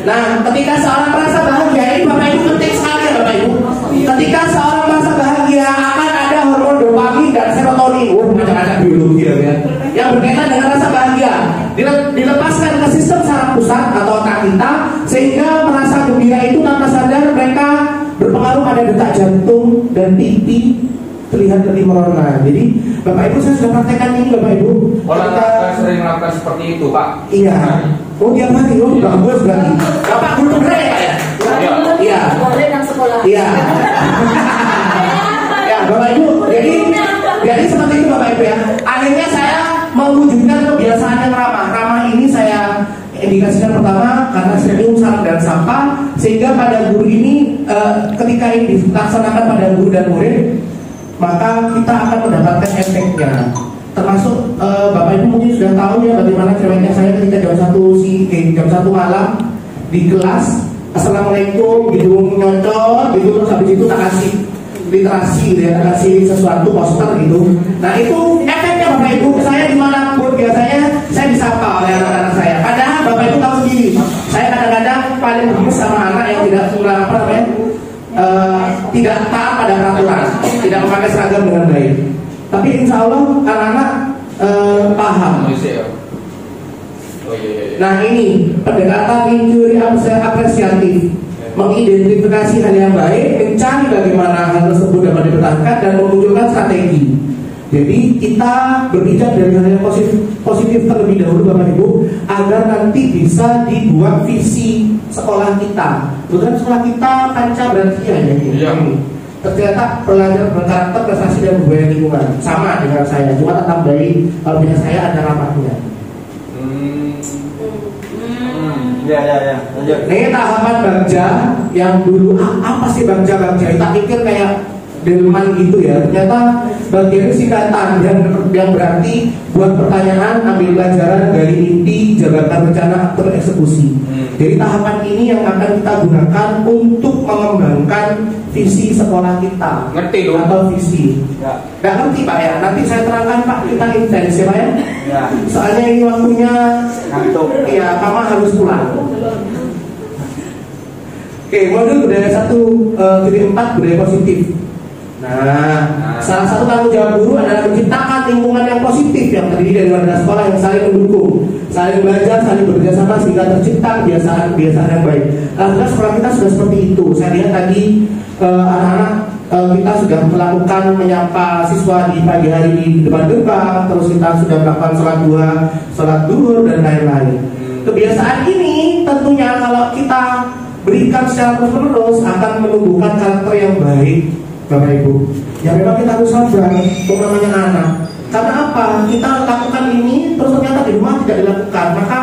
Nah, ketika seorang merasa bahagia, ini Bapak Ibu penting sekali ya Bapak Ibu. Ketika seorang merasa bahagia akan ada hormon dopamin dan serotonin, macam-macam biologi ya, yang berkaitan dengan rasa bahagia. Dilepaskan ke sistem saraf pusat atau otak kita, sehingga merasa gembira itu tanpa sadar mereka berpengaruh pada detak jantung dan pipi terlihat lebih merona. Jadi Bapak Ibu saya sudah praktekkan ini Bapak Ibu. Olahraga sering melakukan seperti itu Pak? Iya. Oh tiap hari, oh bagus berarti. Bapak guru bener ya Pak ya? Iya. Iya. Ya Bapak Ibu, jadi seperti itu Bapak Ibu ya. Akhirnya saya mewujudkan kebiasaan yang ramah. Ramah ini saya indikasikan pertama karena sering salam dan sapa, sehingga pada guru ini ketika ini dilaksanakan pada guru dan murid, maka kita akan mendapatkan efeknya. Termasuk Bapak Ibu mungkin sudah tahu ya bagaimana ceweknya saya ketika jam 1 malam di kelas, assalamualaikum gitu nyocor gitu, terus habis itu tak kasih literasi gitu ya, tak kasih sesuatu poster gitu. Nah itu efeknya Bapak Ibu, saya dimanapun biasanya saya disapa oleh anak-anak saya. Padahal Bapak Ibu tahu sendiri, saya kadang-kadang paling gemes sama anak yang tidak tidak taat pada peraturan, tidak memakai seragam dengan baik. Tapi insya Allah anak-anak paham. Nah ini pendekatan injury apresiatif, mengidentifikasi hal yang baik, mencari bagaimana hal tersebut dapat dipertahankan dan memunculkan strategi. Jadi kita berbicara dari hal yang positif terlebih dahulu Bapak Ibu, agar nanti bisa dibuat visi sekolah kita. Bukan sekolah kita panca berarti ya. Ternyata pelajar berkarakter, prestasi dan budaya lingkungan sama dengan saya, cuma tetap dari kalau punya saya ada rapatnya. Ya. Lanjut. Ini tahapan Bagja yang dulu apa sih Bagja? Kita pikir kayak delman gitu ya. Ternyata Bagja itu singkatan yang berarti buat pertanyaan, ambil pelajaran, gali inti, jabarkan rencana, tereksekusi. Jadi tahapan ini yang akan kita gunakan untuk mengembangkan visi sekolah kita. Ngerti dong? Atau visi. Ya. Nggak ngerti Pak ya? Nanti saya terangkan Pak, kita intens ya Pak ya? Ya. Soalnya ini waktunya Ngantuk. ya Mama harus pulang. Oke, modul budaya 1.4 budaya positif. Nah, salah satu tanggung jawab guru adalah menciptakan lingkungan yang positif yang terdiri dari warga sekolah yang saling mendukung, saling belajar, saling bekerja sama sehingga tercipta kebiasaan yang baik. Alhamdulillah sekolah kita sudah seperti itu. Saya lihat tadi anak-anak kita sudah melakukan menyapa siswa di pagi hari di depan gerbang, terus kita sudah melakukan sholat duhur dan lain-lain. Kebiasaan ini tentunya kalau kita berikan secara terus-menerus akan menumbuhkan karakter yang baik Bapak Ibu. Ya memang kita harus sabar untuk namanya anak. Karena apa? Kita lakukan ini terus ternyata di rumah tidak dilakukan, maka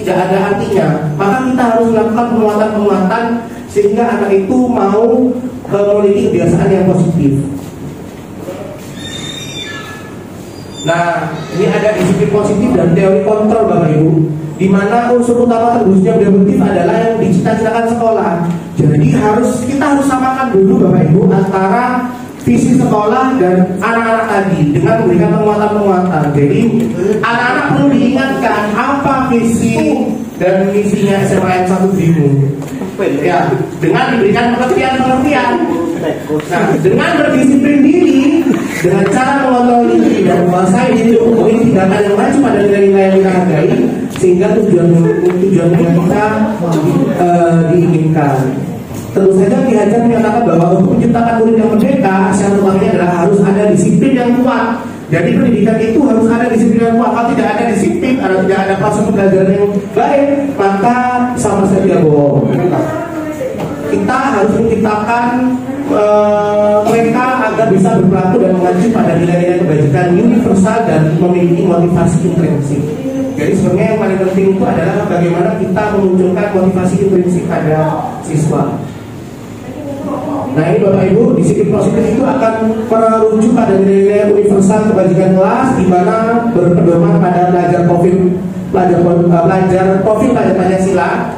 tidak ada artinya. Maka kita harus melakukan penguatan-penguatan sehingga anak itu mau memiliki kebiasaan yang positif. Nah, ini ada disiplin positif dan teori kontrol Bapak Ibu, di mana unsur utama terwujudnya budaya positif adalah yang dicita-citakan sekolah. Jadi kita harus samakan dulu Bapak Ibu antara visi sekolah dan anak-anak tadi dengan memberikan penguatan-penguatan. Jadi anak-anak perlu diingatkan apa visi dan misinya SMA 1 Drimu. Ya, dengan diberikan pengertian-pengertian. Nah, dengan berdisiplin diri, dengan cara mengontrol diri dan menguasai diri untuk memilih tindakan yang maju pada nilai-nilai yang kita hargai, sehingga tujuan kita diinginkan. Tentu saja Ki Hajar menyatakan bahwa untuk menciptakan murid yang merdeka, syarat utamanya adalah harus ada disiplin yang kuat. Jadi pendidikan itu harus ada disiplin yang kuat. Kalau tidak ada disiplin, atau tidak ada proses pembelajaran yang baik, maka sama saja bohong. Kita harus menciptakan mereka agar bisa berperilaku dan mengacu pada nilai-nilai kebajikan universal dan memiliki motivasi intrinsik. Jadi sebenarnya yang paling penting itu adalah bagaimana kita memunculkan motivasi intrinsik pada siswa. Nah ini Bapak Ibu, disiplin positif itu akan merujuk pada nilai-nilai universal kebajikan kelas, di mana berpedoman pada pelajar profil Pancasila.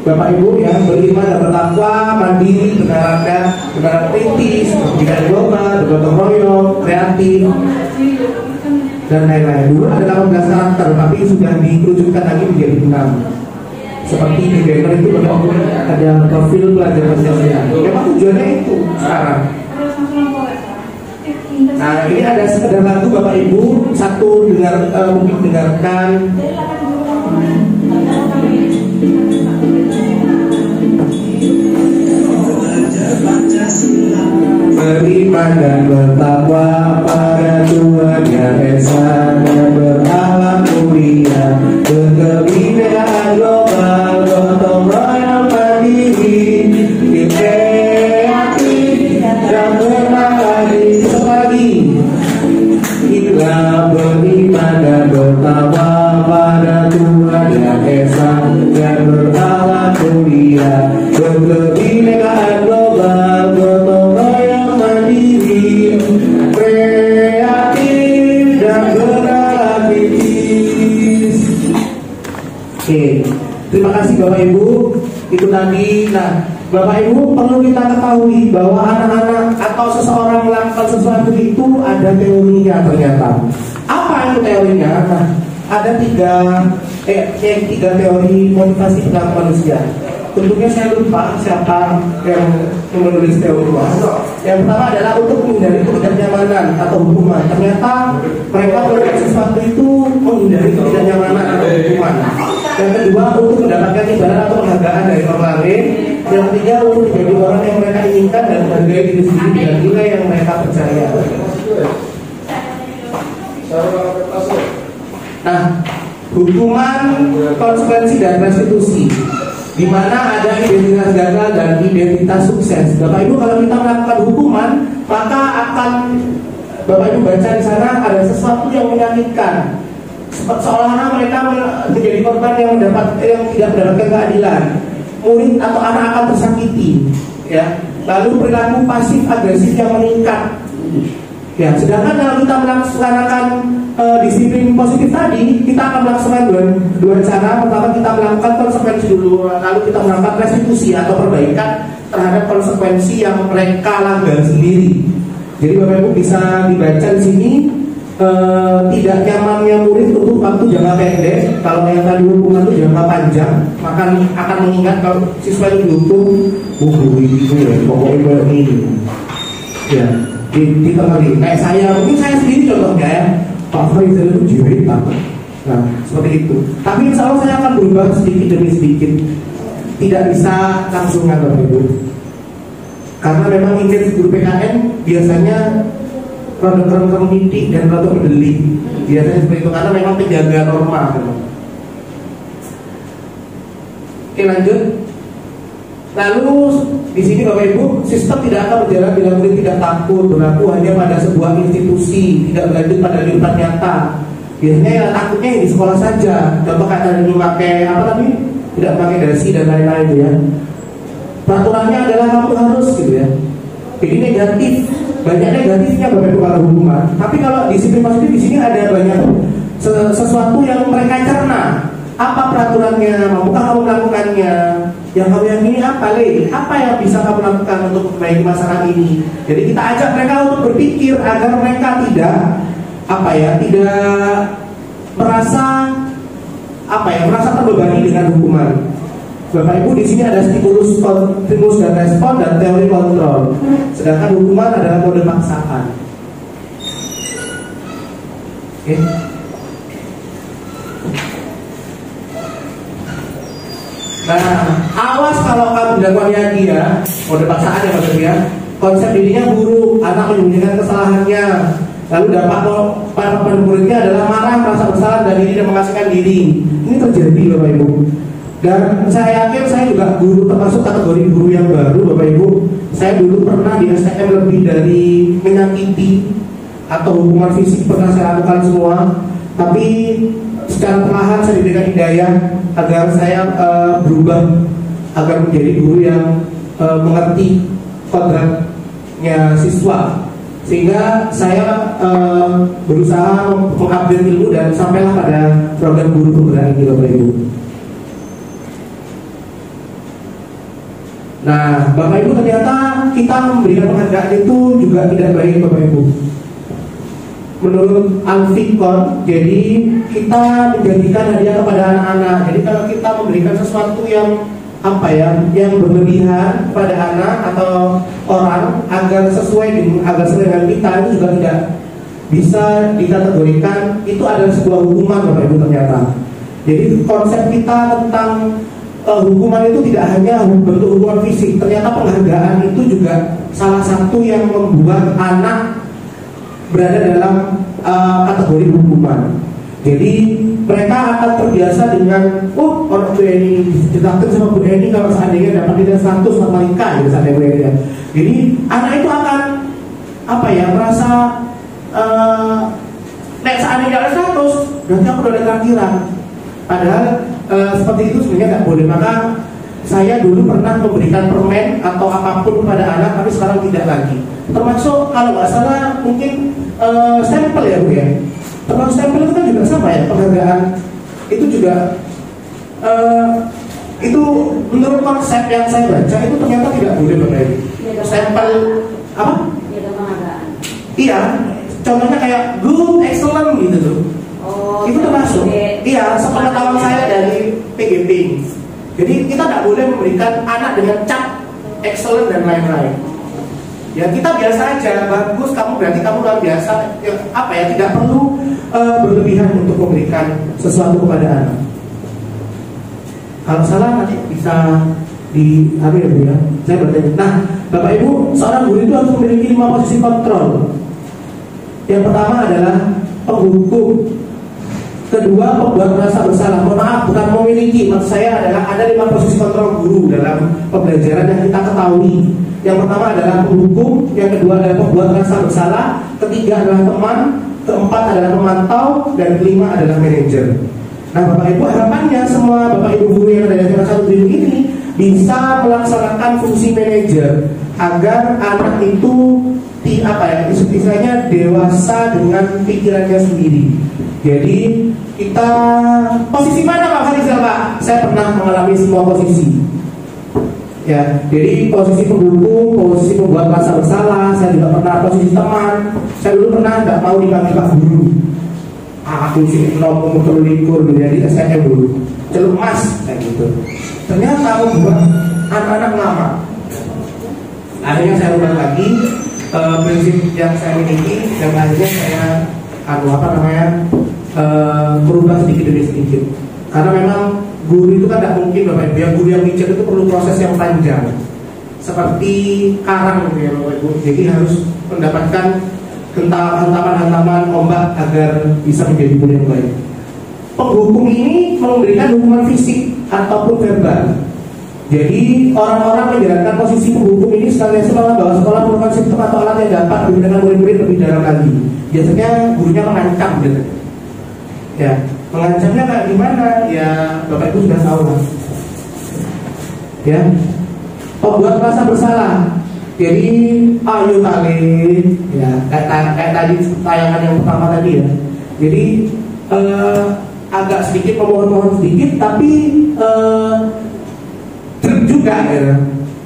Bapak Ibu yang beriman dan bertakwa, mandiri, benar kritis, berpendidikan global, bergotong royong, kreatif, dan lain-lain. Dulu ada 18 karakter, tapi sudah dikerucutkan lagi menjadi 6. Seperti di gamer itu ada profil pelajar Pancasila. Memang tujuannya itu sekarang. Nah ini ada sekedar lagu Bapak Ibu, satu mungkin dengarkan. Beriman dan Kebinekaan global, gotong royong mandiri, kreatif dan berartis. Oke, terima kasih Bapak Ibu. Itu tadi. Nah, Bapak Ibu perlu kita ketahui bahwa anak-anak atau seseorang melakukan sesuatu itu ada teorinya ternyata. Apa itu teorinya? Nah, ada tiga teori motivasi perilaku manusia. Tentunya saya lupa siapa yang menulis teori itu. Yang pertama adalah untuk menghindari ketidaknyamanan atau hukuman. Ternyata mereka melakukan sesuatu itu menghindari ketidaknyamanan atau hukuman. Yang kedua untuk mendapatkan imbalan atau penghargaan dari orang lain. Yang ketiga untuk menjadi orang yang mereka inginkan dan menghargai diri sendiri dengan nilai yang mereka percaya. Nah, hukuman, konsekuensi dan restitusi, di mana ada identitas gagal dan identitas sukses. Bapak Ibu kalau kita melakukan hukuman, maka akan Bapak Ibu baca di sana ada sesuatu yang menyakitkan. Seolah-olah mereka menjadi korban yang tidak mendapatkan keadilan. Murid atau anak akan tersakiti, ya. Lalu perilaku pasif agresif yang meningkat. Ya, sedangkan kalau kita melaksanakan disiplin positif tadi, kita akan melaksanakan dua cara. Pertama kita melakukan konsekuensi dulu, lalu kita melakukan restitusi atau perbaikan terhadap konsekuensi yang mereka langgar sendiri. Jadi Bapak Ibu bisa dibaca di sini. Tidak nyamannya murid untuk waktu jangka pendek. Kalau yang tadi hukuman itu jangka panjang, maka akan mengingat kalau siswa itu dihukum, guru itu ya, pokoknya ini, ya, ditengahin. Kayak saya, mungkin saya sendiri contohnya ya, Pak Faizal itu jiwit apa? Nah, seperti itu. Tapi insya Allah saya akan berubah sedikit demi sedikit. Tidak bisa langsung Bapak Ibu. Karena memang indeks guru PKN biasanya produk-produk mendidik dan produk mendelik, biasanya seperti itu karena memang penjaga norma. Oke, lanjut. Lalu di sini Bapak Ibu, sistem tidak akan berjalan bila murid tidak takut berlaku hanya pada sebuah institusi, tidak berlanjut pada kehidupan nyata. Biasanya ya, takutnya di sekolah saja. Contoh kayak tadi memakai apa tadi? Tidak memakai dasi dan lain-lain ya. Peraturannya adalah kamu harus gitu ya. Jadi negatif. Banyak negatifnya Bapak Ibu kalau hukuman. Tapi kalau disiplin positif di sini ada banyak sesuatu yang mereka cerna. Apa peraturannya? Mampukah kamu melakukannya? Yang kamu yakini apa, Le? Apa yang bisa kamu lakukan untuk memperbaiki masalah ini? Jadi kita ajak mereka untuk berpikir agar mereka tidak merasa terbebani dengan hukuman. Bapak Ibu di sini ada stimulus dan respon dan teori kontrol. Sedangkan hukuman adalah mode paksaan. Oke. Nah, awas kalau kamu dilakukan lagi ya, mode paksaan ya Bapak Ibu ya. Konsep dirinya buruk, anak menyembunyikan kesalahannya. Lalu dampak para muridnya adalah marah, merasa bersalah dan diri dan mengasihkan diri. Ini terjadi Bapak Ibu. Dan saya yakin saya juga guru termasuk kategori guru yang baru Bapak Ibu. Saya dulu pernah di STM lebih dari menyakiti atau hukuman fisik pernah saya lakukan semua. Tapi secara perlahan saya diberikan hidayah agar saya berubah agar menjadi guru yang mengerti kodratnya siswa. Sehingga saya berusaha mengupgrade ilmu dan sampailah pada program guru penggerak ini Bapak Ibu. Nah, Bapak Ibu ternyata kita memberikan penghargaan itu juga tidak baik Bapak Ibu. Menurut Al-Fikon, jadi kita menjanjikan hadiah kepada anak-anak. Jadi kalau kita memberikan sesuatu yang yang berlebihan pada anak atau orang agar sesuai dengan kita, itu juga tidak bisa dikategorikan itu adalah sebuah hukuman Bapak Ibu ternyata. Jadi konsep kita tentang hukuman itu tidak hanya bentuk hukuman fisik, ternyata penghargaan itu juga salah satu yang membuat anak berada dalam kategori hukuman. Jadi mereka akan terbiasa dengan orang Bu Eni diceritakan sama Bu Eni kalau seandainya dapat nilai 100 matematika gitu sampai Bu Eni ya. Jadi anak itu akan merasa nek seandainya ada 100 berarti aku udah ada traktiran. Padahal seperti itu sebenarnya nggak boleh. Maka saya dulu pernah memberikan permen atau apapun kepada anak, tapi sekarang tidak lagi. Termasuk kalau nggak salah mungkin stempel ya Bu ya. Termasuk stempel itu kan juga sama ya, penghargaan itu juga itu menurut konsep yang saya baca itu ternyata tidak boleh Bapak Ibu. Stempel apa? Iya, contohnya kayak good, excellent gitu tuh. Itu termasuk. Iya, sepengetahuan saya dari PGP. Jadi kita tidak boleh memberikan anak dengan cap excellent dan lain-lain. Ya kita biasa aja, bagus kamu berarti kamu luar biasa. Ya, apa ya, tidak perlu berlebihan untuk memberikan sesuatu kepada anak. Kalau salah nanti bisa diambil ya Bu ya. Saya bertanya. Nah, Bapak Ibu, seorang guru itu harus memiliki 5 posisi kontrol. Yang pertama adalah penghukum. Kedua, pembuat merasa bersalah. Mohon maaf, bukan memiliki. Maksud saya adalah ada 5 posisi kontrol guru dalam pembelajaran yang kita ketahui. Yang pertama adalah penghukum, yang kedua adalah pembuat merasa bersalah, ketiga adalah teman, keempat adalah pemantau, dan kelima adalah manajer. Nah, Bapak Ibu, harapannya semua Bapak Ibu guru yang ada di SMA 1 Trinun ini bisa melaksanakan fungsi manajer agar anak itu istilahnya dewasa dengan pikirannya sendiri. Jadi kita posisi mana Pak Farizal Pak? Saya pernah mengalami semua posisi. Ya, jadi posisi penghukum, posisi pembuat merasa bersalah, saya juga pernah posisi teman. Saya dulu pernah nggak mau dipanggil Pak Guru. Aku sih nomor terlikur jadi SNM dulu, celup mas kayak gitu. Ternyata membuat anak-anak lama. Akhirnya saya ubah lagi prinsip yang saya miliki dan akhirnya saya berubah sedikit demi sedikit. Karena memang guru itu kan tidak mungkin Bapak Ibu, guru yang bicara itu perlu proses yang panjang. Seperti karang gitu ya Bapak Ibu. Jadi harus mendapatkan hantaman-hantaman ombak agar bisa menjadi guru yang baik. Penghukum ini memberikan hukuman fisik ataupun verbal. Jadi orang-orang menjalankan posisi penghukum ini sekalian bahwa sekolah merupakan sistem atau alat yang dapat digunakan murid-murid lebih dalam lagi. Biasanya gurunya mengancam gitu. Ya, mengancamnya kayak gimana? Ya, Bapak Ibu sudah tahu lah. Ya, pembuat merasa bersalah. Jadi ayo kali, ya kayak tadi tayangan yang pertama tadi ya. Jadi agak sedikit memohon-mohon sedikit, tapi juga ya.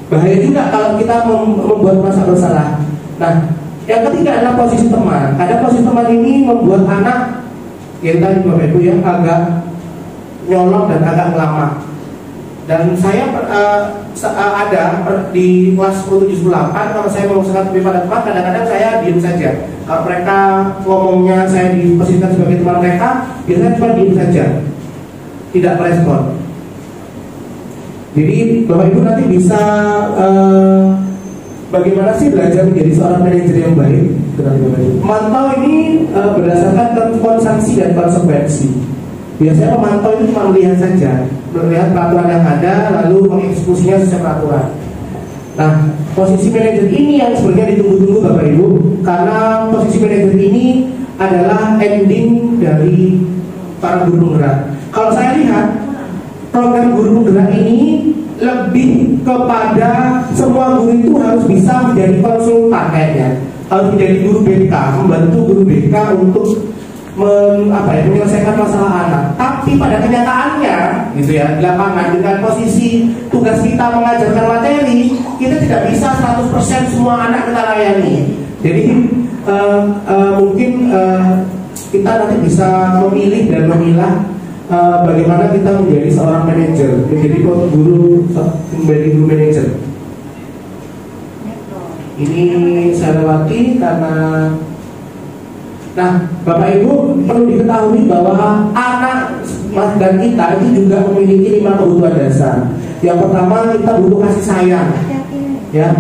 Bahaya juga kalau kita membuat merasa bersalah. Nah, yang ketiga adalah posisi teman. Ada posisi teman ini membuat anak yang tadi Bapak Ibu yang agak nyolong dan agak ngelama. Dan saya ada di kelas 78 kalau saya mengusahakan lebih pada teman, kadang-kadang saya diam saja. Kalau mereka ngomongnya saya diposisikan sebagai teman mereka, biasanya cuma diam saja, tidak merespon. Jadi Bapak Ibu nanti bisa bagaimana sih belajar menjadi seorang manajer yang baik. Memantau ini berdasarkan sanksi dan konsekuensi. Biasanya pemantau itu cuma melihat saja, melihat peraturan yang ada lalu mengeksekusinya sesuai peraturan. Nah, posisi manajer ini yang sebenarnya ditunggu-tunggu Bapak Ibu, karena posisi manajer ini adalah ending dari para guru penggerak. Kalau saya lihat program guru penggerak ini lebih kepada semua guru itu harus bisa menjadi konsultan kayaknya, harus menjadi guru BK, membantu guru BK untuk menyelesaikan masalah anak. Tapi pada kenyataannya gitu ya, di lapangan dengan posisi tugas kita mengajarkan materi, kita tidak bisa 100% semua anak kita layani. Jadi mungkin kita nanti bisa memilih dan memilah bagaimana kita menjadi seorang manajer, menjadi guru manajer. Ini saya lewati karena Bapak Ibu perlu diketahui bahwa anak dan kita itu juga memiliki 5 kebutuhan dasar. Yang pertama, kita butuh kasih sayang. Ya,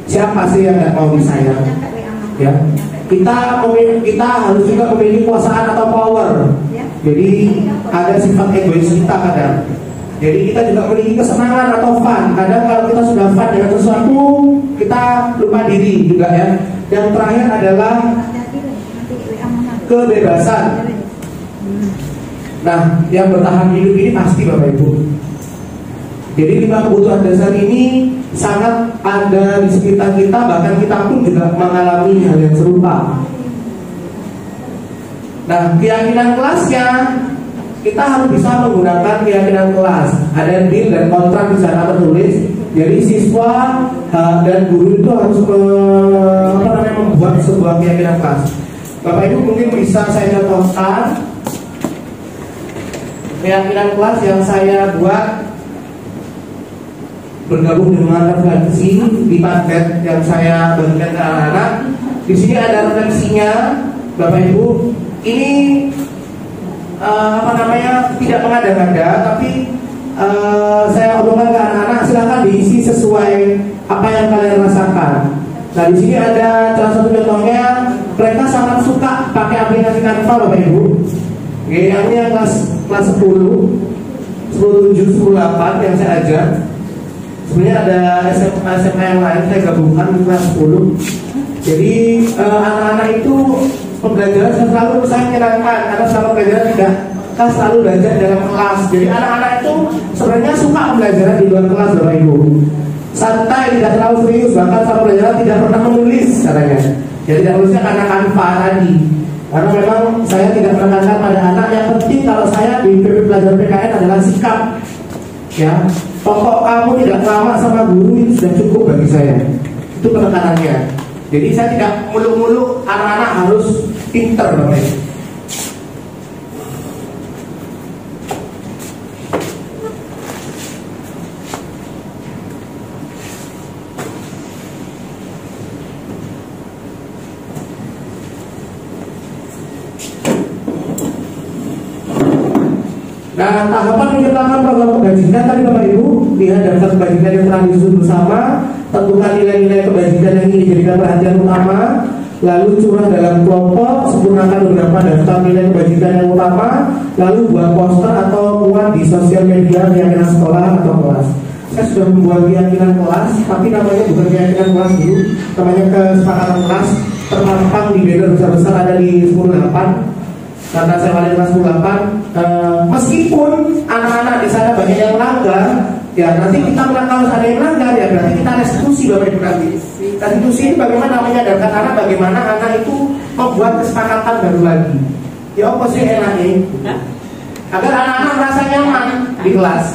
siapa sih yang nggak mau disayang? Ya, kita harus juga memiliki kuasaan atau power. Jadi ada sifat egois kita kadang. Jadi kita juga memiliki kesenangan atau fun. Kadang kalau kita sudah fun dengan sesuatu, kita lupa diri juga ya. Yang terakhir adalah kebebasan. Nah, yang bertahan hidup ini pasti Bapak Ibu. Jadi 5 kebutuhan dasar ini sangat ada di sekitar kita, bahkan kita pun juga mengalami hal yang serupa. Nah, keyakinan kelasnya kita harus bisa menggunakan keyakinan kelas. Ada deal dan kontrak di sana tertulis. Jadi siswa dan guru itu harus membuat sebuah keyakinan kelas. Bapak Ibu mungkin bisa saya contohkan keyakinan kelas yang saya buat bergabung dengan refleksi di paket yang saya bagikan ke anak-anak. Di sini ada refleksinya, Bapak Ibu. Ini tidak mengada-ngada, tapi saya omongkan ke anak-anak, silakan diisi sesuai apa yang kalian rasakan. Nah, di sini ada salah satu contohnya, mereka sangat suka pakai aplikasi Canva, Bapak Ibu. Yang kelas 10, 10, 7, 10, 8 yang saya ajar. Sebenarnya ada SMA yang lain saya gabungkan di kelas 10. Jadi anak-anak itu pembelajaran selalu saya menyenangkan karena selama pembelajaran tidak selalu belajar dalam kelas. Jadi anak-anak itu sebenarnya suka pembelajaran di luar kelas, Bapak Ibu. Santai, tidak terlalu serius, bahkan selama pembelajaran tidak pernah menulis katanya. Jadi tidak nulisnya karena Canva tadi. Karena memang saya tidak menekankan pada anak, yang penting kalau saya di PP pelajaran PKN adalah sikap. Ya, pokok kamu tidak lama sama guru itu sudah cukup bagi saya. Itu penekanannya. Jadi saya tidak muluk-muluk anak-anak harus pinter, Bapak Ibu. Nah, tahapan menyertakan program kebajikan tadi Bapak Ibu, lihat daftar kebajikan yang telah disusun bersama, tentukan nilai-nilai kebajikan yang ingin dijadikan perhatian utama, lalu curah dalam kelompok, sempurnakan beberapa daftar nilai kebajikan yang utama, lalu buat poster atau muat di sosial media keyakinan sekolah atau kelas. Saya sudah membuat keyakinan kelas, tapi namanya bukan keyakinan kelas dulu, namanya kesepakatan kelas, terpampang di banner besar-besar ada di 10.8. Karena saya wali kelas 18, meskipun anak-anak di sana banyak yang melanggar, ya nanti kita kalau ada yang melanggar ya berarti kita restitusi, Bapak Ibu nanti. Restitusi ini bagaimana menyadarkan anak, bagaimana anak itu membuat kesepakatan baru lagi. Ya apa sih enaknya? Agar anak-anak merasa nyaman di kelas.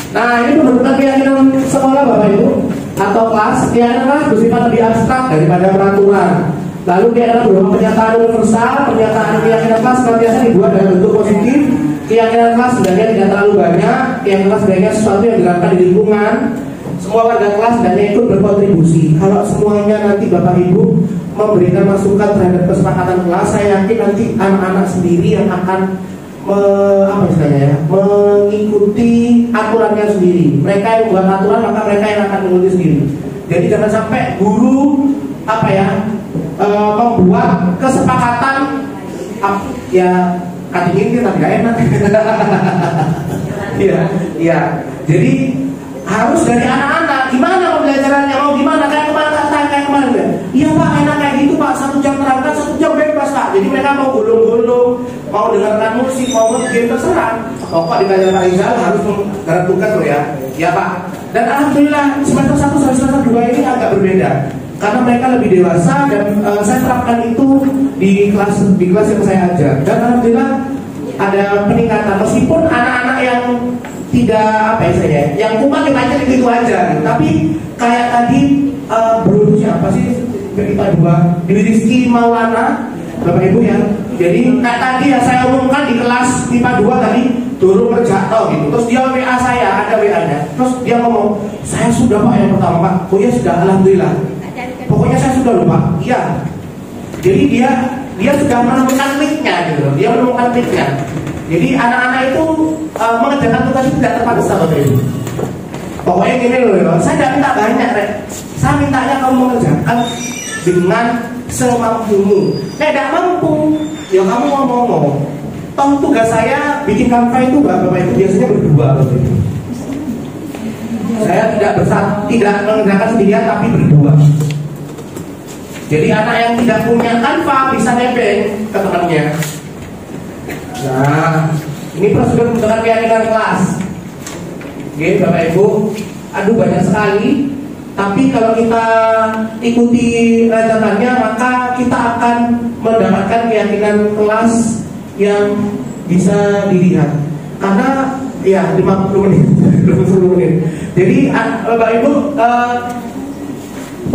Nah, ini pembentukan keyakinan sekolah, Bapak Ibu, atau kelas. Keyakinan kelas bersifat lebih abstrak daripada peraturan. Lalu keyakinan berupa pernyataan universal. Pernyataan keyakinan kelas senantiasa dibuat dalam bentuk positif. Keyakinan kelas sebenarnya tidak terlalu banyak. Keyakinan kelas sebenarnya sesuatu yang dilakukan di lingkungan. Semua warga kelas sebenarnya ikut berkontribusi. Kalau semuanya nanti Bapak Ibu memberikan masukan terhadap kesepakatan kelas, saya yakin nanti anak-anak sendiri yang akan mengikuti aturannya sendiri. Mereka yang buat aturan, maka mereka yang akan mengikuti sendiri. Jadi jangan sampai guru membuat kesepakatan ya katingin kita tidak enak. Iya. Jadi harus dari anak-anak. Gimana pembelajarannya? Mau gimana? Kayak kemarin ya? Iya Pak, enak kayak gitu Pak. 1 jam terangkat, 1 jam bebas Pak. Jadi mereka mau gulung-gulung, mau dengarkan musik, mau game terserah. Pokok dikajar Pak Rizal harus menggarap tugas loh ya. Ya Pak. Dan alhamdulillah semester 1 sampai semester 2 ini agak berbeda. Karena mereka lebih dewasa dan saya terapkan itu di kelas yang saya ajar. Dan alhamdulillah ada peningkatan. Meskipun anak-anak yang tidak yang kumat kita aja gitu aja. Tapi kayak tadi bro siapa sih IPA 2 Dewi Rizky Maulana, Bapak Ibu ya. Jadi kayak tadi ya saya umumkan di kelas IPA 2 tadi turun berjatuh gitu. Terus dia WA saya, ada WA-nya. Terus dia ngomong, saya sudah Pak yang pertama Pak. Oh ya sudah, alhamdulillah. Pokoknya saya sudah lupa. Iya. Jadi dia sudah menemukan kliknya gitu. Dia menemukan kliknya. Jadi anak-anak itu mengerjakan tugas itu tidak terpaksa, Bapak Ibu. Pokoknya gini loh, saya tidak minta banyak, Rek. Saya mintanya kamu mengerjakan dengan semampumu. Tidak mampu, ya kamu ngomong. Toh tugas saya bikin Canva itu, Bapak Ibu biasanya berdua, Bapak Ibu. Saya tidak mengerjakan sendirian, tapi berdua. Jadi anak yang tidak punya Canva bisa nebeng ke temannya. Nah, ini prosedur pembentukan keyakinan kelas. Oke, Bapak Ibu, aduh banyak sekali. Tapi kalau kita ikuti rancangannya, maka kita akan mendapatkan keyakinan kelas yang bisa dilihat. Karena ya 50 menit, 50 menit. Jadi Bapak Ibu,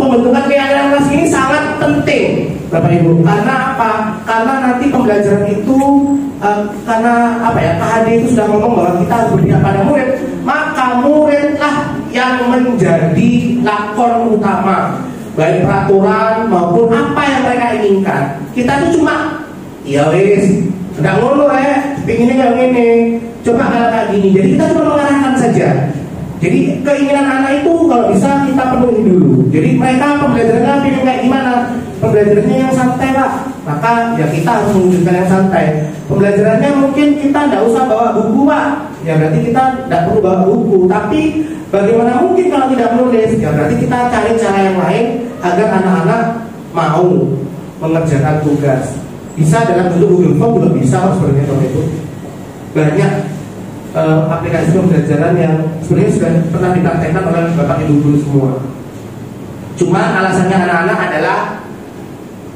pembentukan keyakinan kelas ini sangat penting, Bapak Ibu. Karena apa? Karena nanti pembelajaran itu karena apa ya? KHD itu sudah ngomong bahwa kita harus berpihak pada murid, maka muridlah yang menjadi lakon utama, baik peraturan maupun apa yang mereka inginkan. Kita itu cuma, ya wis, nggak ngono pinginnya kayak gini, coba kalau kayak gini. Jadi kita cuma mengarahkan saja. Jadi keinginan anak itu kalau bisa kita penuhi dulu. Jadi mereka pembelajarannya pengen kayak gimana? Pembelajarannya yang santai Pak, maka ya kita harus mewujudkan yang santai. Pembelajarannya mungkin kita tidak usah bawa buku Pak, ya berarti kita tidak perlu bawa buku. Tapi bagaimana mungkin kalau tidak menulis? Ya berarti kita cari cara yang lain agar anak-anak mau mengerjakan tugas. Bisa dalam bentuk Google Form juga bisa sebenarnya Bapak Ibu. Banyak aplikasi pembelajaran yang sebenarnya sudah pernah dipraktekkan oleh Bapak Ibu guru semua. Cuma alasannya anak-anak adalah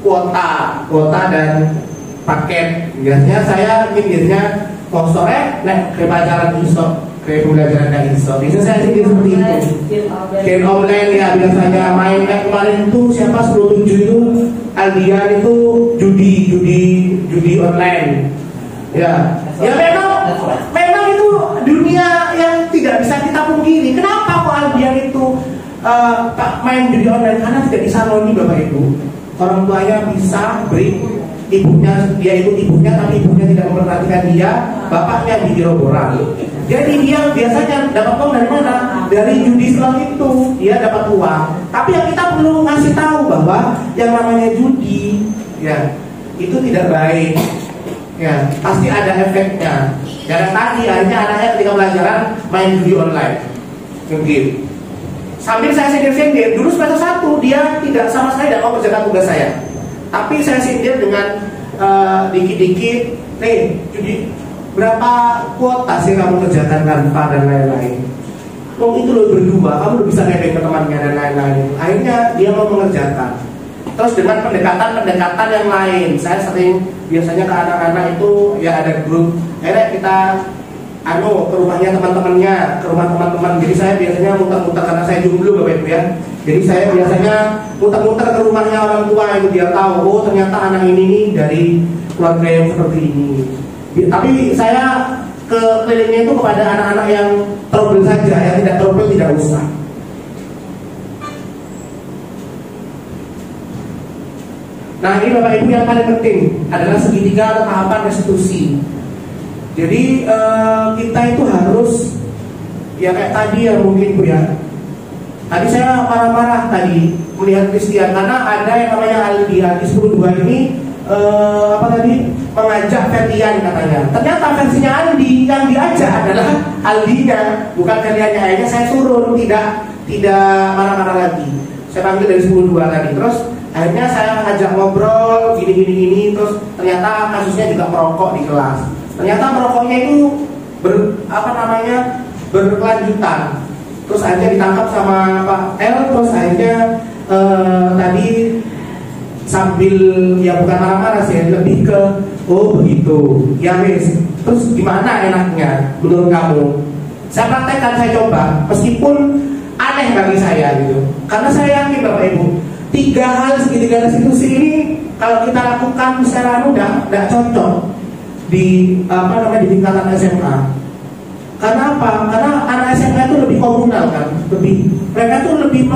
kuota dan paket. Biasanya saya mikirnya mau sore ke pelajaran iso, ke pembelajaran dan iso. Biasanya saya pikir seperti itu. Game online ya biasanya main kayak kemarin itu siapa 10/7 itu Aldian itu judi online. Ya memang itu dunia yang tidak bisa kita pungkiri. Kenapa kok Aldian itu main judi online? Karena tidak disaloni Bapak Ibu. Orang tuanya bisa beri ibunya, dia ikut ibunya, tapi ibunya tidak memperhatikan dia, bapaknya di geroboran. Jadi dia biasanya dapat uang dari mana? Dari judi slot itu dia dapat uang. Tapi yang kita perlu ngasih tahu bahwa yang namanya judi, ya itu tidak baik. Ya pasti ada efeknya. Jangan tadi akhirnya anaknya ketika pelajaran main judi online, mungkin. Sambil saya sindir-sindir, dulu semester 1 dia tidak sama sekali tidak mau kerjakan tugas saya. Tapi saya sindir dengan dikit-dikit, nih, jadi berapa kuota sih kamu kerjakan tanpa dan lain-lain. Itu lo berdua, kamu udah bisa nebeng ke temannya dan lain-lain. Akhirnya dia mau mengerjakan. Terus dengan pendekatan yang lain, saya sering biasanya ke anak-anak itu ya ada grup. Akhirnya kita ke rumahnya teman-temannya, ke rumah teman-teman. Jadi saya biasanya muter-muter karena saya jomblo Bapak Ibu ya. Jadi saya biasanya muter-muter ke rumahnya orang tua itu biar tahu, oh ternyata anak ini nih dari keluarga yang seperti ini. Tapi saya ke kelilingnya itu kepada anak-anak yang trouble saja, yang tidak trouble tidak usah. Nah ini Bapak Ibu yang paling penting adalah segitiga atau tahapan restitusi. Jadi kita itu harus ya kayak tadi ya mungkin Bu ya. Tadi saya marah-marah tadi melihat Christian karena ada yang namanya Aldi 10.2 ini mengajak Ferdian katanya. Ternyata versinya Aldi yang diajak adalah Aldinya, bukan Ferdiannya. Akhirnya saya turun tidak marah-marah lagi. Saya panggil dari 10.2 tadi. Terus akhirnya saya ajak ngobrol gini. Terus ternyata kasusnya juga merokok di kelas. Ternyata merokoknya itu berkelanjutan. Terus akhirnya ditangkap sama Pak L. Terus akhirnya tadi sambil ya bukan marah-marah sih, lebih ke oh begitu ya wes. Terus gimana enaknya menurut kamu? Saya praktekkan, saya coba, meskipun aneh bagi saya gitu. Karena saya yakin Bapak Ibu, 3 hal segitiga restitusi ini kalau kita lakukan secara tidak cocok di di tingkatan SMA. Karena apa? Karena anak SMA itu lebih komunal kan, mereka tuh lebih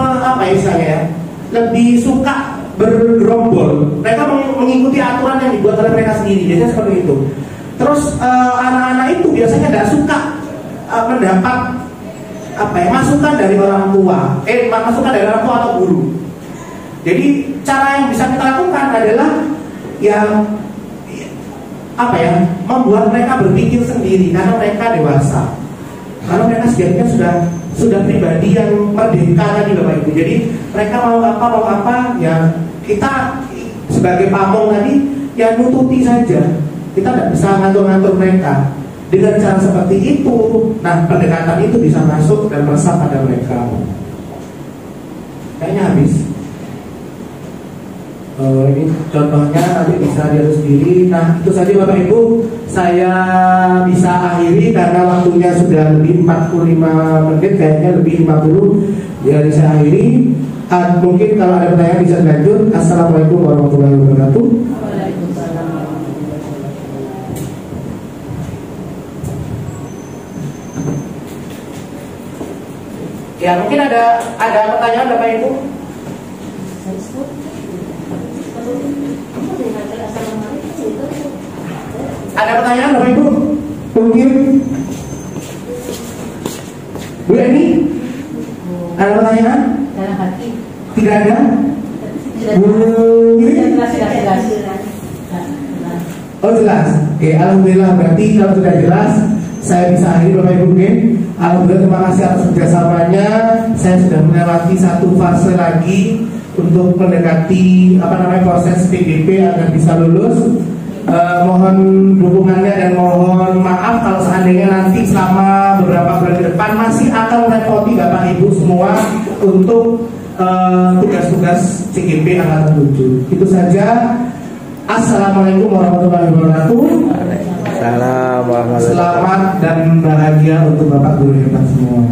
lebih suka bergerombol. Mereka mengikuti aturan yang dibuat oleh mereka sendiri. Biasanya seperti itu. Terus anak-anak itu biasanya tidak suka mendapat masukan dari orang tua, masukan dari orang tua atau guru. Jadi cara yang bisa kita lakukan adalah membuat mereka berpikir sendiri karena mereka dewasa. Karena mereka sejatinya sudah pribadi yang merdeka tadi Bapak Ibu. Jadi mereka mau apa ya kita sebagai pamong tadi ya nututi saja. Kita tidak bisa ngatur-ngatur mereka. Dengan cara seperti itu, nah pendekatan itu bisa masuk dan meresap pada mereka. Kayaknya habis. Ini contohnya nanti bisa lihat sendiri. Nah itu saja Bapak Ibu, saya bisa akhiri karena waktunya sudah lebih 45 menit, kayaknya lebih 50. Jadi saya akhiri. Mungkin kalau ada pertanyaan bisa lanjut. Assalamualaikum warahmatullahi wabarakatuh. Ya mungkin ada pertanyaan Bapak Ibu. Ada pertanyaan Bapak Ibu? Mungkin Bu Eni? Ada pertanyaan? Tidak ada? Oh jelas. Oke, alhamdulillah berarti kalau sudah jelas saya bisa akhiri Bapak Ibu. Alhamdulillah, terima kasih atas kerjasamanya. Saya sudah melewati satu fase lagi untuk mendekati proses PDP agar bisa lulus. Mohon dukungannya dan mohon maaf kalau seandainya nanti selama beberapa bulan ke depan masih akan merepoti Bapak Ibu semua untuk tugas-tugas CGP angkatan 7. Itu saja. Assalamualaikum warahmatullahi wabarakatuh. Selamat dan bahagia untuk Bapak Guru hebat semua.